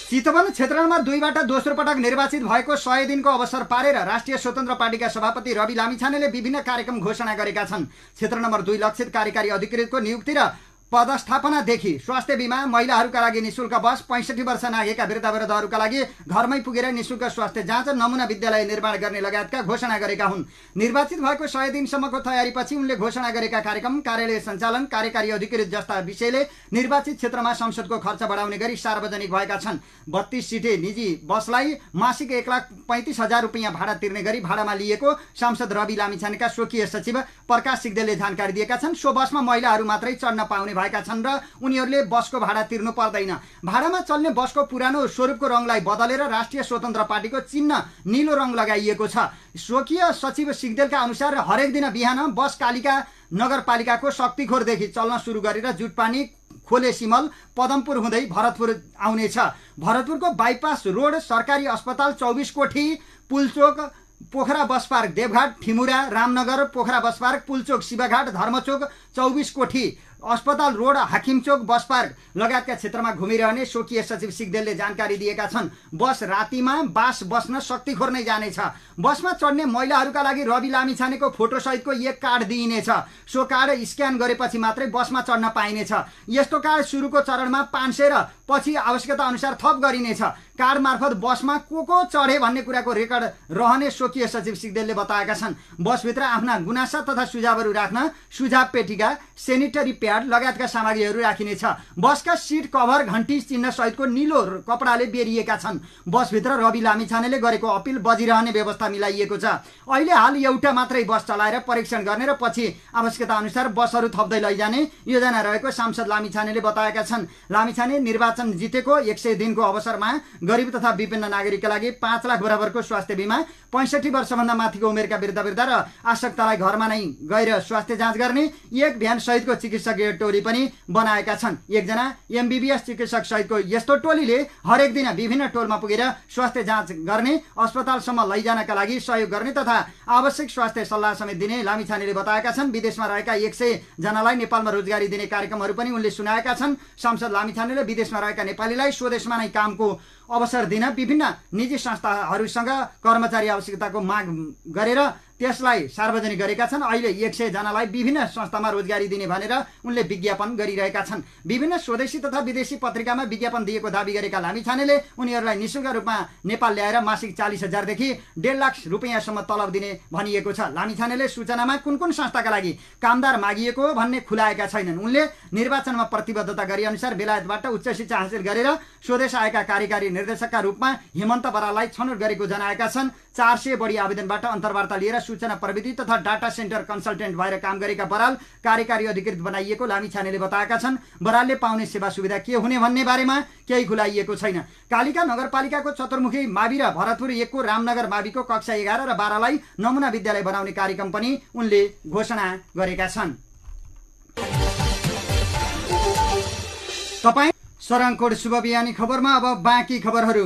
चितवन क्षेत्र नम्बर 2 बाट दोस्रो पटक निर्वाचित भएको 100 दिनको अवसर पारेर राष्ट्रिय स्वतन्त्र पार्टीका सभापति रवि लामिछानेले विभिन्न कार्यक्रम घोषणा गरेका छन्। क्षेत्र नम्बर 2 लक्षित कार्यकारी अधिकृतको नियुक्ति र पदस्थापनादेखि स्वास्थ्य बीमा, महिलाहरूका लागि निशुल्क बस, 65 वर्ष नागेका वृद्धवृद्धहरूका लागि घरमै पुगेर निशुल्क स्वास्थ्य जाँच, नमुना विद्यालय निर्माण गर्ने लगायतका घोषणा गरेका हुन्। निर्वाचित भएको 100 दिनसम्मको तयारीपछि उनले घोषणा गरेका कार्यक्रम, कार्यालय सञ्चालन, कार्यकारी अधिकृत जस्ता विषयले निर्वाचित क्षेत्रमा संसदको खर्च बढाउने गरी सार्वजनिक भएका छन्। 32 सिटे निजी बसलाई मासिक 1,35,000 रुपियाँ भाडा तिर्ने गरी भाडामा लिएको सांसद रवि लामिछानेका स्वकीय सचिव प्रकाश सिग्देलले जानकारी दिएका छन्। सो बसमा महिलाहरू मात्रै चढ्न पाउने भएका छन् र उनीहरूले बसको भाडा तिर्नु पर्दैन। भाडामा चल्ने बसको पुरानो स्वरूपको रङलाई बदलेर राष्ट्रिय स्वतन्त्र पार्टीको चिन्ह नीलो रङ लगाइएको छ। स्वकीय सचिव सिग्देलका अनुसार हरेक दिन बिहान बस कालिका नगरपालिकाको शक्तिखोरदेखि चल्न सुरु गरेर जुटपानी, खोले सिमल, पदमपुर हुँदै भरतपुर आउनेछ। भरतपुरको बाइपास रोड, सरकारी अस्पताल 24 कोठी, पुलचोक, पोखरा बस पार्क, देवघाट, ठिमुरा, रामनगर, पोखरा बस पार्क, पुलचोक, शिवघाट, धर्मचोक, 24 कोठी अस्पताल रोड, हाकिमचोक बस पार्क लगायतका क्षेत्रमा घुमिरहने स्वकीय सचिव सिग्देलले जानकारी दिएका छन्। बस रातिमा बास बस्न शक्तिखोर नै जानेछ। बसमा चढ्ने महिलाहरूका लागि रवि लामिछानेको फोटो सहितको एक कार्ड दिइनेछ। सो कार्ड स्क्यान गरेपछि मात्रै बसमा चढ्न पाइनेछ। यस्तो कार्ड सुरुको चरणमा 500 र पछि आवश्यकता अनुसार थप गरिनेछ। कार्ड मार्फत बसमा को चढे भन्ने कुराको रेकर्ड रहने स्वकीय सचिव सिग्देलले बताएका छन्। बसभित्र आफ्ना गुनासा तथा सुझावहरू राख्न सुझाव पेटिका, सेनिटरी प्याड लगायतका सामग्रीहरू राखिनेछ। बसका सिट कभर, घण्टी चिन्ह सहितको नीलो कपडाले बेरिएका छन्। बसभित्र रवि लामिछानेले गरेको अपिल बजिरहने व्यवस्था मिलाइएको छ। अहिले हाल एउटा मात्रै बस चलाएर परीक्षण गर्ने र पछि आवश्यकता अनुसार बसहरू थप्दै लैजाने योजना रहेको सांसद लामिछानेले बताएका छन्। लामिछाने निर्वाचन जितेको 100 दिनको अवसरमा गरिब तथा विभिन्न नागरिकका लागि 5 लाख बराबरको स्वास्थ्य बीमा, 65 वर्षभन्दा माथिको उमेरका वृद्धवृद्ध र आशक्तलाई घरमा नै गएर स्वास्थ्य जाँच गर्ने 1 भ्यान सहितको चिकित्सकीय टोली पनि बनाएका छन्। 1 जना MBBS चिकित्सक सहितको यस्तो टोलीले हरेक दिन विभिन्न टोलमा पुगेर स्वास्थ्य जाँच गर्ने, अस्पतालसम्म लैजानका लागि सहयोग गर्ने तथा आवश्यक स्वास्थ्य सल्लाह समेत दिने लामिछानेले बताएका छन्। विदेशमा रहेका 100 जनालाई नेपालमा रोजगारी दिने कार्यक्रमहरू पनि उनले सुनाएका छन्। सांसद लामिछानेले विदेशमा रहेका नेपालीलाई स्वदेशमा नै कामको अवसर दिन विभिन्न निजी संस्थाहरूसँग कर्मचारी आवश्यकताको माग गरेर त्यसलाई सार्वजनिक गरेका छन्। अहिले 100 जनालाई विभिन्न संस्थामा रोजगारी दिने भनेर उनले विज्ञापन गरिरहेका छन्। विभिन्न स्वदेशी तथा विदेशी पत्रिकामा विज्ञापन दिएको दाबी गरेका लामिछानेले उनीहरूलाई निःशुल्क रूपमा नेपाल ल्याएर मासिक 40,000 देखि 1.5 लाख रुपैयाँसम्म तलब दिने भनिएको छ। लामिछानेले सूचनामा कुन संस्थाका लागि कामदार मागिएको भन्ने खुलाएका छैनन्। उनले निर्वाचनमा प्रतिबद्धता गरे अनुसार बेलायतबाट उच्च शिक्षा हासिल गरेर स्वदेश आएका कार्यकारी निर्देशकका रूपमा हेमन्त बराललाई छनौट गरेको जनाएका छन्। 400 बढी आवेदनबाट अन्तर्वार्ता लिएर सूचना प्रविधि तथा डाटा सेन्टर कन्सल्टेन्ट भएर काम गरेका बराल कार्यकारी अधिकृत बनाइएको लामिछानेले बताएका छन्। बरालले पाउने सेवा सुविधा के हुने भन्ने बारेमा केही खुलाइएको छैन। कालिका नगरपालिकाको चतुर्मुखी मावि र भरतपुर 1 को रामनगर माविको कक्षा 11 र 12 लाई नमुना विद्यालय बनाउने कार्यक्रम पनि उनले घोषणा गरेका छन्। तपाईँ सरङकोट शुभ बिहानी खबरमा अब बाँकी खबरहरू।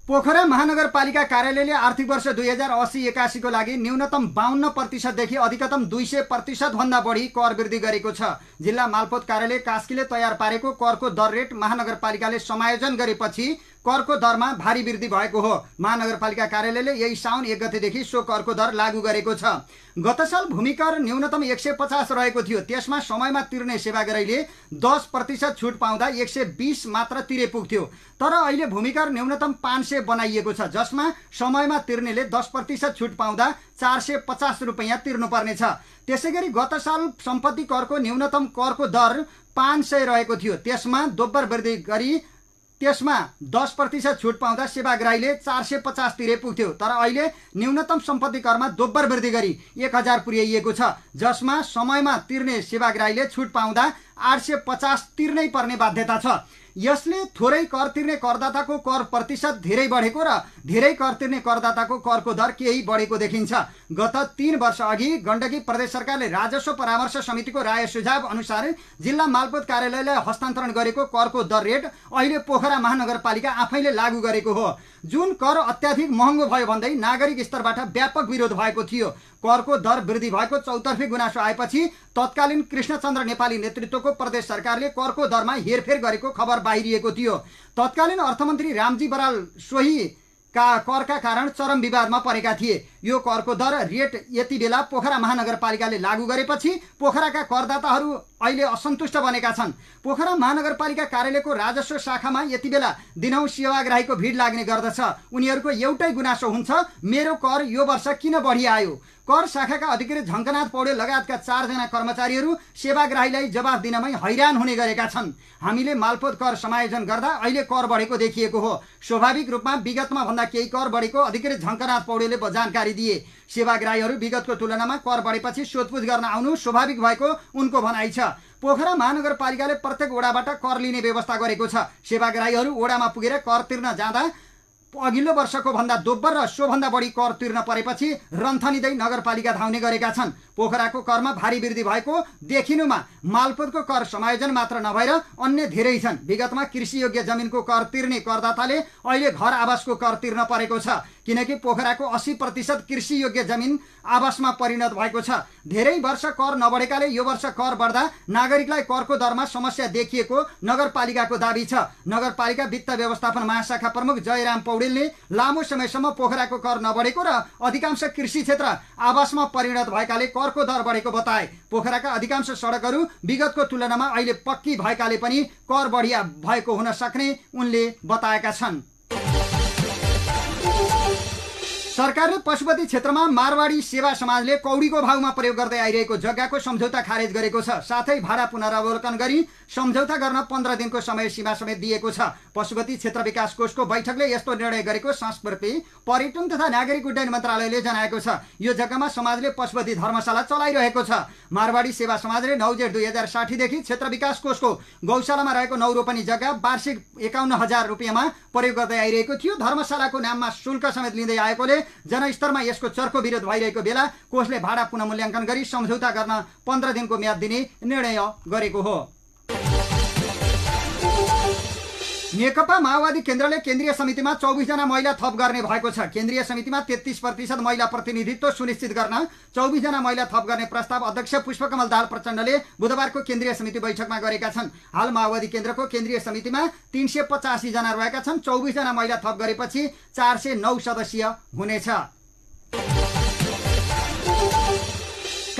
पोखरा महानगरपालिका कार्यालयले आर्थिक वर्ष 2080-81 को लागि न्यूनतम 52% देखि अधिकतम 200% भन्दा बढी कर वृद्धि गरेको छ। जिल्ला मालपोत कार्यालय कास्कीले तयार पारेको करको दर रेट महानगरपालिकाले समायोजन गरेपछि करको दरमा भारी वृद्धि भएको हो। महानगरपालिका कार्यालयले यही साउन 1 गतेदेखि सो करको दर लागू गरेको छ। गत साल भूमिकर न्यूनतम 150 रहेको थियो। त्यसमा समयमा तिर्ने सेवाग्राहीले 10% छुट पाउँदा 120 मात्र तिरे पुग्थ्यो। तर अहिले भूमिकर न्यूनतम 500 बनाइएको छ, जसमा समयमा तिर्नेले 10% छुट पाउँदा 450 रुपैयाँ तिर्नुपर्ने छ। त्यसैगरी गत साल सम्पत्ति करको न्यूनतम करको दर 500 रहेको थियो। त्यसमा दोब्बर वृद्धि गरी त्यसमा 10% छुट पाउँदा सेवाग्राहीले 450 तिरे पुग्थ्यो। तर अहिले न्यूनतम सम्पत्ति करमा दोब्बर वृद्धि गरी 1000 पुर्याइएको छ, जसमा समयमा तिर्ने सेवाग्राहीले छुट पाउँदा 850 तिर्नै पर्ने बाध्यता छ। यसले थोरै कर तिर्ने करदाताको कर प्रतिशत धेरै बढेको र धेरै कर तिर्ने करदाताको करको दर केही बढेको देखिन्छ। गत 3 वर्ष अघि गण्डकी प्रदेश सरकारले राजस्व परामर्श समितिको राय सुझाव अनुसार जिल्ला मालपोत कार्यालयलाई हस्तान्तरण गरेको करको दर रेट अहिले पोखरा महानगरपालिका आफैले लागू गरेको हो। जुन कर अत्याधिक महँगो भयो भन्दै नागरिक स्तरबाट व्यापक विरोध भएको थियो। करको दर वृद्धि भएको चौतर्फी गुनासो आएपछि तत्कालीन कृष्णचन्द्र नेपाली नेतृत्वको प्रदेश सरकारले करको दरमा हेरफेर गरेको खबर बाहिरिएको थियो। तत्कालीन अर्थमन्त्री रामजी बराल सोही करका कारण चरम विवादमा परेका थिए। यो करको दर रेट यति बेला पोखरा महानगरपालिकाले लागू गरेपछि पोखराका करदाताहरू अहिले असन्तुष्ट बनेका छन्। पोखरा महानगरपालिका कार्यालयको राजस्व शाखामा यति बेला दिनौं सेवाग्राहीको भिड लाग्ने गर्दछ। उनीहरूको एउटै गुनासो हुन्छ, मेरो कर यो वर्ष किन बढी आयो। कर शाखाका अधिकृत झङ्कनाथ पौडेल लगायतका 4 जना कर्मचारीहरू सेवाग्राहीलाई जवाफ दिनमै हैरान हुने गरेका छन्। हामीले मालपोत कर समायोजन गर्दा अहिले कर बढेको देखिएको हो। स्वाभाविक रूपमा विगतमा भन्दा केही कर बढेको अधिकृत झङ्कनाथ पौडेलले जानकारी दिए। सेवाग्राहीहरू विगतको तुलनामा कर बढेपछि सोधपुछ गर्न आउनु स्वाभाविक भएको उनको भनाइ छ। पोखरा महानगरपालिकाले प्रत्येक ओडाबाट कर लिने व्यवस्था गरेको छ। सेवाग्राहीहरू ओडामा पुगेर कर तिर्न जाँदा अघिल्लो वर्षको भन्दा दोब्बर र सोभन्दा बढी कर तिर्न परेपछि रन्थनिँदै नगरपालिका धाउने गरेका छन्। पोखराको करमा भारी वृद्धि भएको देखिनुमा मालपोतको कर समायोजन मात्र नभएर अन्य धेरै छन्। विगतमा कृषि योग्य जमिनको कर तिर्ने करदाताले अहिले घर आवासको कर तिर्न परेको छ, किनकि पोखराको 80% कृषि योग्य जमिन आवासमा परिणत भएको छ। धेरै वर्ष कर नबढेकाले यो वर्ष कर बढ्दा नागरिकलाई करको दरमा समस्या देखिएको नगरपालिकाको दाबी छ। नगरपालिका वित्त व्यवस्थापन महाशाखा प्रमुख जयराम पौडेलले लामो समयसम्म पोखराको कर नबढेको र अधिकांश कृषि क्षेत्र आवासमा परिणत भएकाले करको दर बढेको बताए। पोखराका अधिकांश सडकहरू विगतको तुलनामा अहिले पक्की भएकाले पनि कर बढिया भएको हुन सक्ने उनले बताएका छन्। सरकारले पशुपति क्षेत्रमा मारवाडी सेवा समाजले कौडीको भावमा प्रयोग गर्दै आइरहेको जग्गाको सम्झौता खारेज गरेको छ। साथै भाडा पुनरावलोकन गरी सम्झौता गर्न 15 दिनको समय सीमा समेत दिएको छ। पशुपति क्षेत्र विकास कोषको बैठकले यस्तो निर्णय गरेको संस्कृति पर्यटन तथा नागरिक उड्डयन मन्त्रालयले जनाएको छ। यो जग्गामा समाजले पशुपति धर्मशाला चलाइरहेको छ। मारवाडी सेवा समाजले 9 जेठ 2060 देखि क्षेत्र विकास कोषको गौशालामा रहेको 9 रोपनी जग्गा वार्षिक 51,000 रुपियाँमा प्रयोग गर्दै आइरहेको थियो। धर्मशालाको नाममा शुल्क समेत लिँदै आएकोले जनस्तरमा यसको चर्को विरोध भइरहेको बेला कोषले भाडा पुनर्मूल्याङ्कन गरी सम्झौता गर्न 15 दिनको म्याद दिने निर्णय गरेको हो। नेकपा माओवादी केन्द्रले केन्द्रीय समितिमा 24 जना महिला थप गर्ने भएको छ। केन्द्रीय समितिमा 33% महिला प्रतिनिधित्व सुनिश्चित गर्न 24 जना महिला थप गर्ने प्रस्ताव अध्यक्ष पुष्पकमल दाहाल प्रचण्डले बुधबारको केन्द्रीय समिति बैठकमा गरेका छन्। हाल माओवादी केन्द्रको केन्द्रीय समितिमा 385 जना रहेका छन्। 24 जना महिला थप गरेपछि 409 सदस्यीय हुनेछ।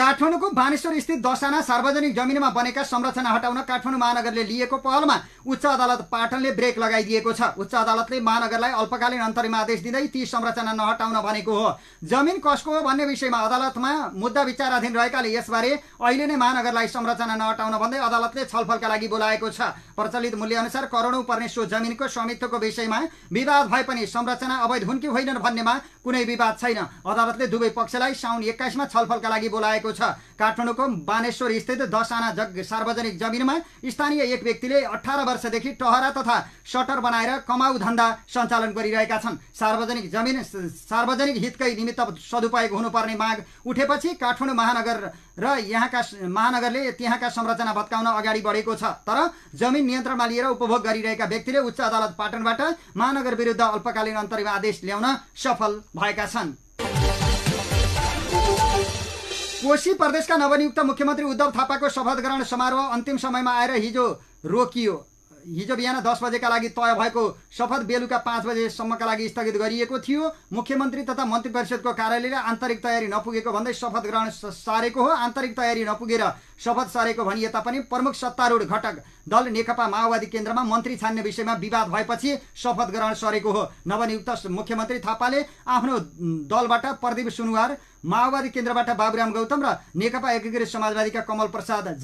काठमाडौँको बानेश्वर स्थित दसाना सार्वजनिक जमिनमा बनेका संरचना हटाउन काठमाडौँ महानगरले लिएको पहलमा उच्च अदालत पाटनले ब्रेक लगाइदिएको छ। उच्च अदालतले महानगरलाई अल्पकालीन अन्तरिम आदेश दिँदै ती संरचना नहटाउन भनेको हो। जमिन कसको हो भन्ने विषयमा अदालतमा मुद्दा विचाराधीन रहेकाले यसबारे अहिले नै महानगरलाई संरचना नहटाउन भन्दै अदालतले छलफलका लागि बोलाएको छ। प्रचलित मूल्यअनुसार करोडौं पर्ने सो जमिनको स्वामित्वको विषयमा विवाद भए पनि संरचना अवैध हुन् कि होइनन् भन्नेमा कुनै विवाद छैन। अदालतले दुवै पक्षलाई साउन 21 मा छलफलका लागि बोलाएको छ। काठमाडौँको बानेश्वर स्थित दसाना सार्वजनिक जमिनमा स्थानीय एक व्यक्तिले 18 वर्षदेखि टहरा तथा सटर बनाएर कमाउ धन्दा सञ्चालन गरिरहेका छन्। सार्वजनिक जमिन सार्वजनिक हितकै निमित्त सदुपयोग हुनुपर्ने माग उठेपछि काठमाडौँ महानगर र महानगरले त्यहाँका संरचना भत्काउन अगाडि बढेको छ। तर जमिन नियन्त्रणमा लिएर उपभोग गरिरहेका व्यक्तिले उच्च अदालत पाटनबाट महानगर विरुद्ध अल्पकालीन अन्तरिम आदेश ल्याउन सफल भएका छन्। कोशी प्रदेशका नवनियुक्त मुख्यमन्त्री उद्धव थापाको शपथ ग्रहण समारोह अन्तिम समयमा आएर हिजो रोकियो। हिजो बिहान 10 बजेका लागि तय भएको शपथ बेलुका 5 बजेसम्मका लागि स्थगित गरिएको थियो। मुख्यमन्त्री तथा मन्त्री परिषदको कार्यालयले आन्तरिक तयारी नपुगेको भन्दै शपथ ग्रहण सारेको हो। आन्तरिक तयारी नपुगेर शपथ सारेको भनिए तापनि प्रमुख सत्तारूढ घटक दल नेकपा माओवादी केन्द्रमा मन्त्री छान्ने विषयमा विवाद भएपछि शपथ ग्रहण सरेको हो। नवनियुक्त मुख्यमन्त्री थापाले आफ्नो दलबाट प्रदीप सुनुवार, माओवादी केन्द्रबाट बाबुराम गौतम र नेकपा एकीकृत समाजवादीका कमल प्रसाद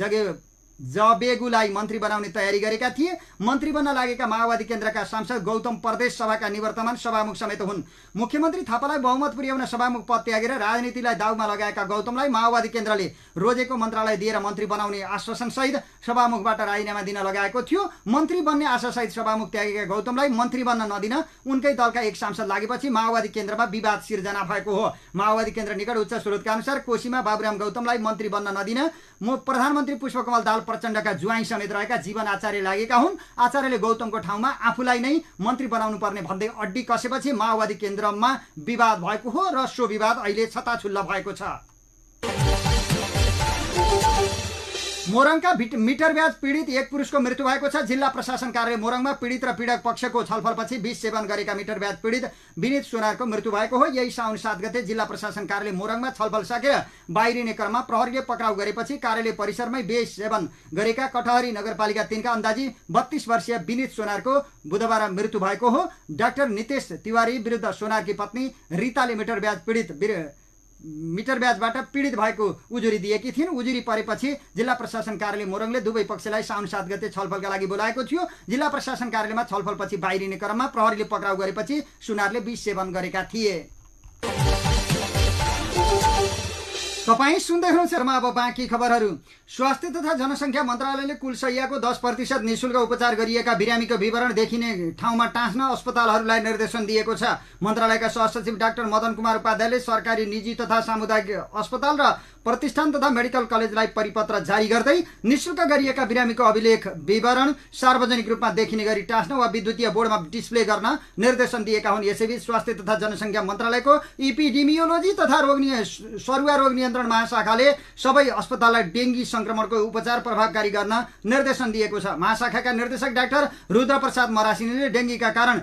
जबेगुलाई मन्त्री बनाउने तयारी गरेका थिए। मन्त्री बन्न लागेका माओवादी केन्द्रका सांसद गौतम प्रदेश सभाका निवर्तमान सभामुख समेत हुन्। मुख्यमन्त्री थापालाई बहुमत पुर्याउन सभामुख पद त्यागेर राजनीतिलाई दाउमा लगाएका गौतमलाई माओवादी केन्द्रले रोजेको मन्त्रालय दिएर मन्त्री बनाउने आश्वासन सहित सभामुखबाट राजीनामा दिन लगाएको थियो। मन्त्री बन्ने आशासहित सभामुख त्यागेका गौतमलाई मन्त्री बन्न नदिन उनकै दलका एक सांसद लागेपछि माओवादी केन्द्रमा विवाद सिर्जना भएको हो। माओवादी केन्द्र निकट उच्च स्रोतका अनुसार कोशीमा बाबुराम गौतमलाई मन्त्री बन्न नदिन प्रधानमन्त्री पुष्पकमल दाहाल प्रचण्डका जुवाई समेत रहेका जीवन आचार्य लागेका हुन्। आचार्यले गौतमको ठाउँमा आफूलाई नै मन्त्री बनाउनु पर्ने भन्दै अड्डी कसेपछि माओवादी केन्द्रमा विवाद भएको हो र सो विवाद अहिले छताछुल्ल भएको छ। मोरङका मिटर ब्याज पीडित एक पुरुषको मृत्यु भएको छ। जिल्ला प्रशासन कार्यालय मोरङमा पीडित र पीडक पक्षको छलफलपछि विष सेवन गरेका मिटर ब्याज पीडित विनित सोनारको मृत्यु भएको हो। यही साउन 7 गते जिल्ला प्रशासन कार्यालय मोरङमा छलफल सकेर बाहिरिने क्रममा प्रहरीले पक्राउ गरेपछि कार्यालय परिसरमै विष सेवन गरेका कटहरी नगरपालिका 3 का अन्दाजी 32 वर्षीय विनित सोनारको बुधबार मृत्यु भएको हो। डाक्टर नितेश तिवारी विरुद्ध सोनारकी पत्नी रिताले मिटर ब्याजबाट पीडित भएको उजुरी दिएकी थिइन्। उजुरी परेपछि जिल्ला प्रशासन कार्यालय मोरङले दुवै पक्षलाई साउन 7 गते छलफलका लागि बोलाएको थियो। जिल्ला प्रशासन कार्यालयमा छलफलपछि बाहिरिने क्रममा प्रहरीले पक्राउ गरेपछि सुनारले विष सेवन गरेका थिए। तपाईं सुन्दै हुनुहुन्छ। अब बाँकी खबरहरू। स्वास्थ्य तथा जनसङ्ख्या मन्त्रालयले कुल शय्याको 10% निःशुल्क उपचार गरिएका बिरामीको विवरण देखिने ठाउँमा टाँस्न अस्पतालहरूलाई निर्देशन दिएको छ। मन्त्रालयका सहसचिव डाक्टर मदन कुमार उपाध्यायले सरकारी, निजी तथा सामुदायिक अस्पताल र प्रतिष्ठान तथा मेडिकल कलेजलाई परिपत्र जारी गर्दै निःशुल्क गरिएका बिरामीको अभिलेख विवरण सार्वजनिक रूपमा देखिने गरी टाँस्न वा विद्युतीय बोर्डमा डिस्प्ले गर्न निर्देशन दिएका हुन्। यसैबीच स्वास्थ्य तथा जनसङ्ख्या मन्त्रालयको इपिडेमियोलोजी तथा सरुवा रोग नियन्त्रण महाशाखाले सबै अस्पताललाई डेङ्गी संक्रमणको उपचार प्रभावकारी गर्न निर्देशन दिएको छ। महाशाखाका निर्देशक डाक्टर रुद्रप्रसाद मरासिनीले डेङ्गीका कारण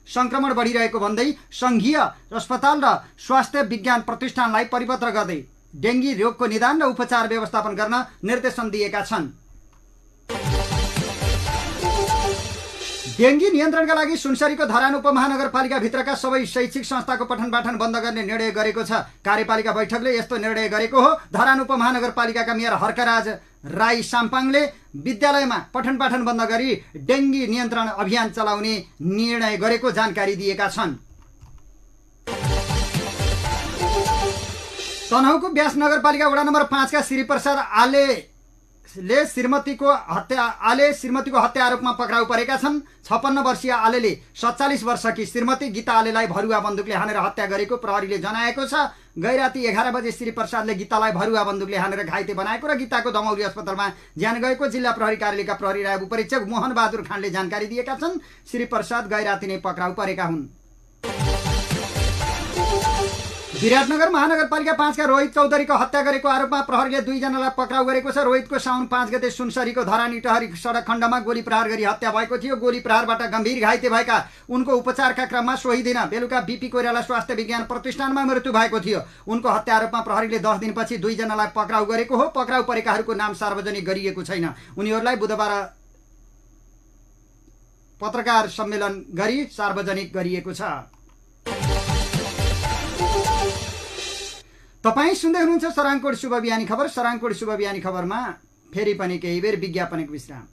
संक्रमण बढिरहेको भन्दै संघीय अस्पताल र स्वास्थ्य विज्ञान प्रतिष्ठानलाई परिपत्र गर्दै डेङ्गी रोगको निदान र उपचार व्यवस्थापन गर्न निर्देशन दिएका छन्। डेङ्गी नियन्त्रणका लागि सुनसरीको धरान उपमहानगरपालिका भित्रका सबै शैक्षिक संस्थाको पठन पाठन बन्द गर्ने निर्णय गरेको छ। कार्यपालिका बैठकले यस्तो निर्णय गरेको हो। धरान उपमहानगरपालिकाका मेयर हर्कराज राई साम्पाङले विद्यालयमा पठन पाठन बन्द गरी डेङ्गी नियन्त्रण अभियान चलाउने निर्णय गरेको जानकारी दिएका छन्। तनहुँको व्यास नगरपालिका वडा नम्बर 5 का श्रीप्रसाद आलेले श्रीमतीको हत्या आरोपमा पक्राउ परेका छन्। 56 वर्षीय आलेले 47 वर्षकी श्रीमती गीता आलेलाई भरुवा बन्दुकले हानेर हत्या गरेको प्रहरीले जनाएको छ। गैराती 11 बजे श्रीप्रसादले गीतालाई भरुवा बन्दुकले हानेर घाइते बनाएको र गीताको दमौली अस्पतालमा ज्यान गएको जिल्ला प्रहरी कार्यालयका प्रहरी नायब उपरीक्षक मोहन बहादुर खानले जानकारी दिएका छन्। श्रीप्रसाद गैराती नै पक्राउ परेका हुन्। विराटनगर महानगरपालिका 5 का रोहित चौधरीको हत्या गरेको आरोपमा प्रहरीले 2 जनालाई पक्राउ गरेको छ। रोहितको साउन 5 गते सुनसरीको धरानी टहरी सडक खण्डमा गोली प्रहार गरी हत्या भएको थियो। गोली प्रहारबाट गम्भीर घाइते भएका उनको उपचारका क्रममा सोही दिन बेलुका बीपी कोइराला स्वास्थ्य विज्ञान प्रतिष्ठानमा मृत्यु भएको थियो। उनको हत्या आरोपमा प्रहरीले 10 दिनपछि 2 जनालाई पक्राउ गरेको हो। पक्राउ परेकाहरूको नाम सार्वजनिक गरिएको छैन। उनीहरूलाई बुधबार पत्रकार सम्मेलन गरी सार्वजनिक गरिएको छ। तपाईँ सुन्दै हुनुहुन्छ सराङकोट शुभ बिहानी खबर। सराङकोट शुभ बिहानी खबरमा फेरि पनि केही बेर विज्ञापनको विश्राम।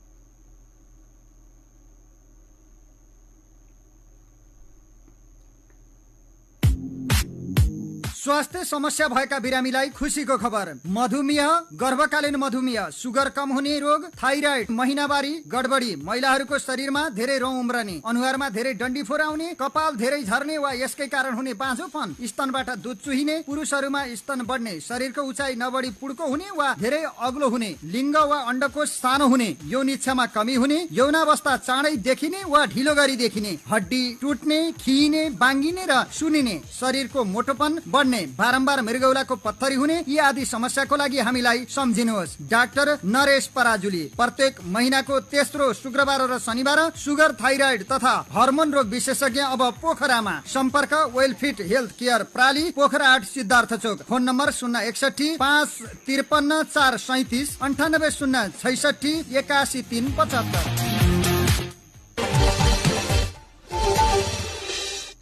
स्वास्थ्य समस्या भएका बिरामीलाई खुसीको खबर। मधुमेह, गर्भकालीन मधुमेह, सुगर कम हुने रोग, थाइराइड, महिनावारी गडबडी, महिलाहरूको शरीरमा धेरै रौँ उम्रने, अनुहारमा धेरै डन्डीफोर आउने, कपाल धेरै झर्ने वा यसकै कारण हुने बाँझोपन, स्तनबाट दुध चुहिने, पुरुषहरूमा स्तन बढ्ने, शरीरको उचाइ नबढी पुड्को हुने वा धेरै अग्लो हुने, लिङ्ग वा अण्डकोष सानो हुने, यौन इच्छामा कमी हुने, यौनावस्था चाँडै देखिने वा ढिलो गरी देखिने, हड्डी टुट्ने, खिइने, बाङ्गिने र सुनिने, शरीरको मोटोपन बढ्ने, बारम्बार मृगौलाको पत्थरी हुने, यी आदि समस्याको लागि हामीलाई सम्झिनुहोस्। डाक्टर नरेश पराजुली। प्रत्येक महिनाको तेस्रो शुक्रबार र शनिबार सुगर, थाइराइड तथा हर्मोन रोग विशेषज्ञ अब पोखरामा। सम्पर्क वेलफिट हेल्थ केयर प्राली, पोखरा 8 सिद्धार्थ चोक। Phone number 061 553 437 98 066 81 375।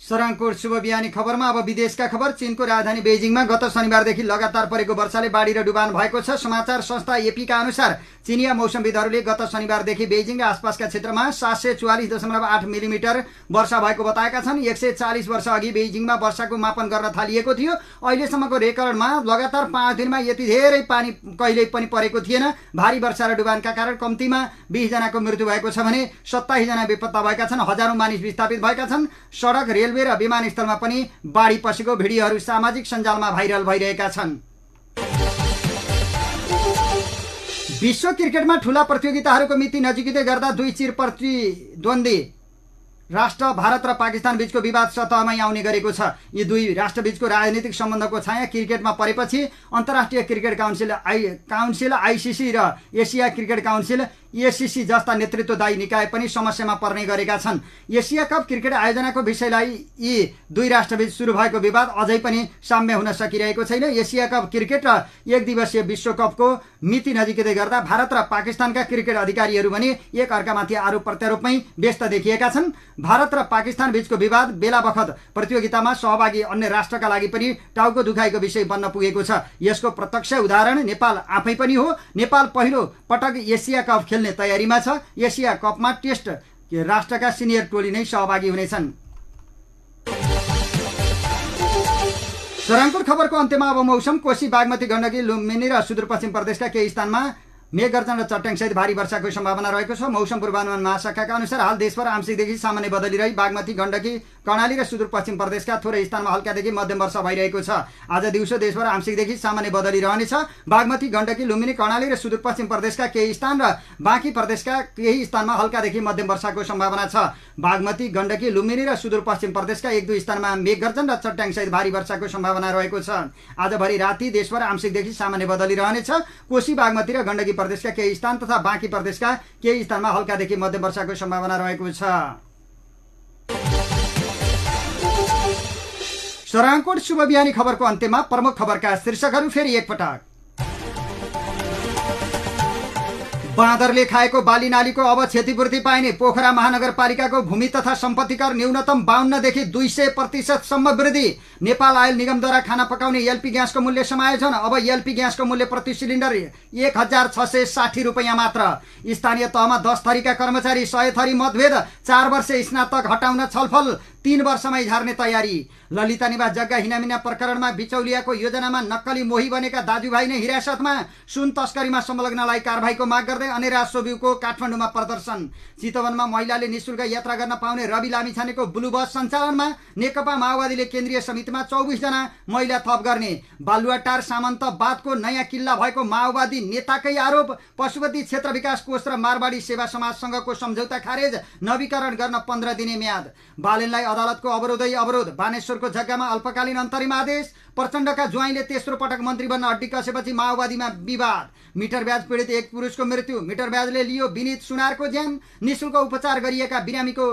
सराङकोट शुभ बिहानी खबरमा अब विदेशका खबर। चीनको राजधानी बेजिङमा गत शनिबारदेखि लगातार परेको वर्षाले बाढी र डुबान भएको छ। समाचार संस्था एपीका अनुसार चिनिया मौसमविदहरूले गत शनिबारदेखि बेजिङ र आसपासका क्षेत्रमा 744.8 मिलिमिटर वर्षा भएको बताएका छन्। 140 वर्ष अघि बेजिङमा वर्षाको मापन गर्न थालिएको थियो। अहिलेसम्मको रेकर्डमा लगातार 5 दिनमा यति धेरै पानी कहिल्यै पनि परेको थिएन। भारी वर्षा र डुबानका कारण कम्तीमा 20 जनाको मृत्यु भएको छ भने 27 जना बेपत्ता भएका छन्। हजारौं मानिस विस्थापित भएका छन्। सडक, रेलवे र विमानस्थलमा पनि बाढी पसेको भिडियोहरू सामाजिक सञ्जालमा भाइरल भइरहेका छन्। विश्व क्रिकेटमा ठूला प्रतियोगिताहरूको मिति नजिकै गर्दा 2 चिर प्रतिद्वन्दी राष्ट्र भारत र पाकिस्तान बीचको विवाद सतहमै आउने गरेको छ। यी दुई राष्ट्र बीचको राजनीतिक सम्बन्धको छाया क्रिकेटमा परेपछि अन्तर्राष्ट्रिय क्रिकेट काउन्सिल आईसीसी र एसिया क्रिकेट काउन्सिल एसीसी जस्ता नेतृत्वदायी निकाय पनि समस्यामा पर्ने गरेका छन्। एसिया कप क्रिकेट आयोजनाको विषयलाई यी दुई राष्ट्रबीच सुरु भएको विवाद अझै पनि साम्य हुन सकिरहेको छैन। एसिया कप क्रिकेट र एक दिवसीय विश्वकपको मिति नजिकै गर्दा भारत र पाकिस्तानका क्रिकेट अधिकारीहरू पनि एक अर्कामाथि आरोप प्रत्यारोपमै व्यस्त देखिएका छन्। भारत र पाकिस्तान बीचको विवाद बेला बखत प्रतियोगितामा सहभागी अन्य राष्ट्रका लागि पनि टाउको दुखाइको विषय बन्न पुगेको छ। यसको प्रत्यक्ष उदाहरण नेपाल आफै पनि हो। नेपाल पहिलो पटक एसिया कप खेल्ने तयारीमा छ। एसिया कपमा टेस्ट राष्ट्रका सिनियर टोली नै सहभागी हुनेछन्। सराङकोट खबरको अन्त्यमा अब मौसम। कोशी, बागमती, गण्डकी, लुम्बिनी र सुदूरपश्चिम प्रदेशका केही स्थानमा मेघगर्जन र चट्याङसहित भारी वर्षाको सम्भावना रहेको छ। मौसम पूर्वानुमान महाशाखाका अनुसार हाल देशभर आंशिकदेखि सामान्य बदली रही बागमती, गण्डकी, कर्णाली र सुदूरपश्चिम प्रदेशका थोरै स्थानमा हल्कादेखि मध्यम वर्षा भइरहेको छ। आज दिउँसो देशभर आंशिकदेखि सामान्य बदली रहनेछ। बागमती, गण्डकी, लुम्बिनी, कर्णाली र सुदूरपश्चिम प्रदेशका केही स्थान र बाँकी प्रदेशका केही स्थानमा हल्कादेखि मध्यम वर्षाको सम्भावना छ। बागमती, गण्डकी, लुम्बिनी र सुदूरपश्चिम प्रदेशका 1-2 स्थानमा मेघगर्जन र चट्याङसहित भारी वर्षाको सम्भावना रहेको छ। आजभरि राति देशभर आंशिकदेखि सामान्य बदली रहनेछ। कोशी, बागमती र गण्डकी प्रदेशका केही स्थान तथा बाँकी प्रदेशका केही स्थानमा हल्कादेखि मध्यम वर्षाको सम्भावना रहेको छ। सराङकोट शुभ बिहानी खबरको अन्त्यमा प्रमुख खबरका शीर्षकहरू फेरि एकपटक। बाँदरले खाएको बाली नालीको अब क्षतिपूर्ति पाइने। पोखरा महानगरपालिकाको भूमि तथा सम्पत्ति कर न्यूनतम 52 देखि 200% सम्म वृद्धि। नेपाल आयल निगमद्वारा खाना पकाउने एलपी ग्यासको मूल्य समायोजन। अब एलपी ग्यासको मूल्य प्रति सिलिन्डर 1660 रुपैयाँ मात्र। स्थानीय तहमा 10 थरीका कर्मचारी 100 थरी मतभेद। 4 वर्ष स्नातक हटाउन छलफल 3 वर्षमै झार्ने तयारी। ललिता निवास जग्गा हिनामिना प्रकरणमा बिचौलियाको योजनामा नक्कली मोही बनेका दाजुभाइ नै हिरासतमा। सुन तस्करीमा संलग्नलाई कारबाहीको माग गर्दै अनेरा सोभिको काठमाडौँमा प्रदर्शन। चितवनमा महिलाले निशुल्क यात्रा गर्न पाउने रवि लामिछानेको ब्लू बस सञ्चालनमा। नेकपा माओवादीले केन्द्रीय समितिमा 24 जना महिला थप गर्ने। बालुवाटार सामन्तवादको नयाँ किल्ला भएको माओवादी नेताकै आरोप। पशुपति क्षेत्र विकास कोष र मारवाडी सेवा समाजसँगको सम्झौता खारेज। नवीकरण गर्न 15 दिने म्याद। बालेनलाई अदालतको अवरोधै अवरोध। बानेश्वरको जग्गामा अल्पकालीन अन्तरिम आदेश। प्रचण्डका ज्वाइँले तेस्रो पटक मन्त्री बन्न अड्डी कसेपछि माओवादीमा विवाद। मिटर ब्याज पीडित एक पुरुषको मृत्यु। मिटर ब्याजले लियो विनीत सुनारको ज्यान। निःशुल्क उपचार गरिएका बिरामीको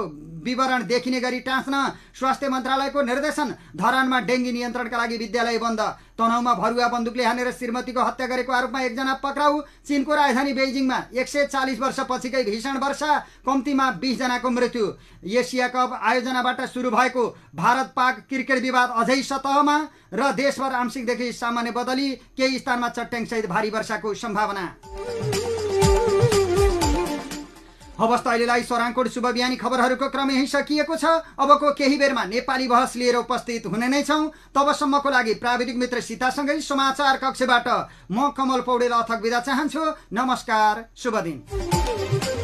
विवरण देखिने गरी टाँच्न स्वास्थ्य मन्त्रालयको निर्देशन। धरानमा डेङ्गी नियन्त्रणका लागि विद्यालय बन्द। तनहुमा भरुवा बन्दुकले हानेर श्रीमतीको हत्या गरेको आरोपमा एकजना पक्राउ। चीनको राजधानी बेइजिङमा 140 वर्षपछिकै भीषण वर्षा, कम्तीमा 20 जनाको मृत्यु। एसिया कप आयोजनाबाट सुरु भएको भारत पाक क्रिकेट विवाद अझै सतहमा र देशभर आंशिकदेखि सामान्य बदली, केही स्थानमा चट्याङसहित भारी वर्षाको सम्भावना। हवस् त अहिलेलाई स्वराङकोट शुभ बिहानी खबरहरूको क्रम यही सकिएको छ। अबको केही बेरमा नेपाली बहस लिएर उपस्थित हुने नै छौँ। तबसम्मको लागि प्राविधिक मित्र सीतासँगै समाचार कक्षबाट म कमल पौडेल अथक बिदा चाहन्छु। नमस्कार, शुभ दिन।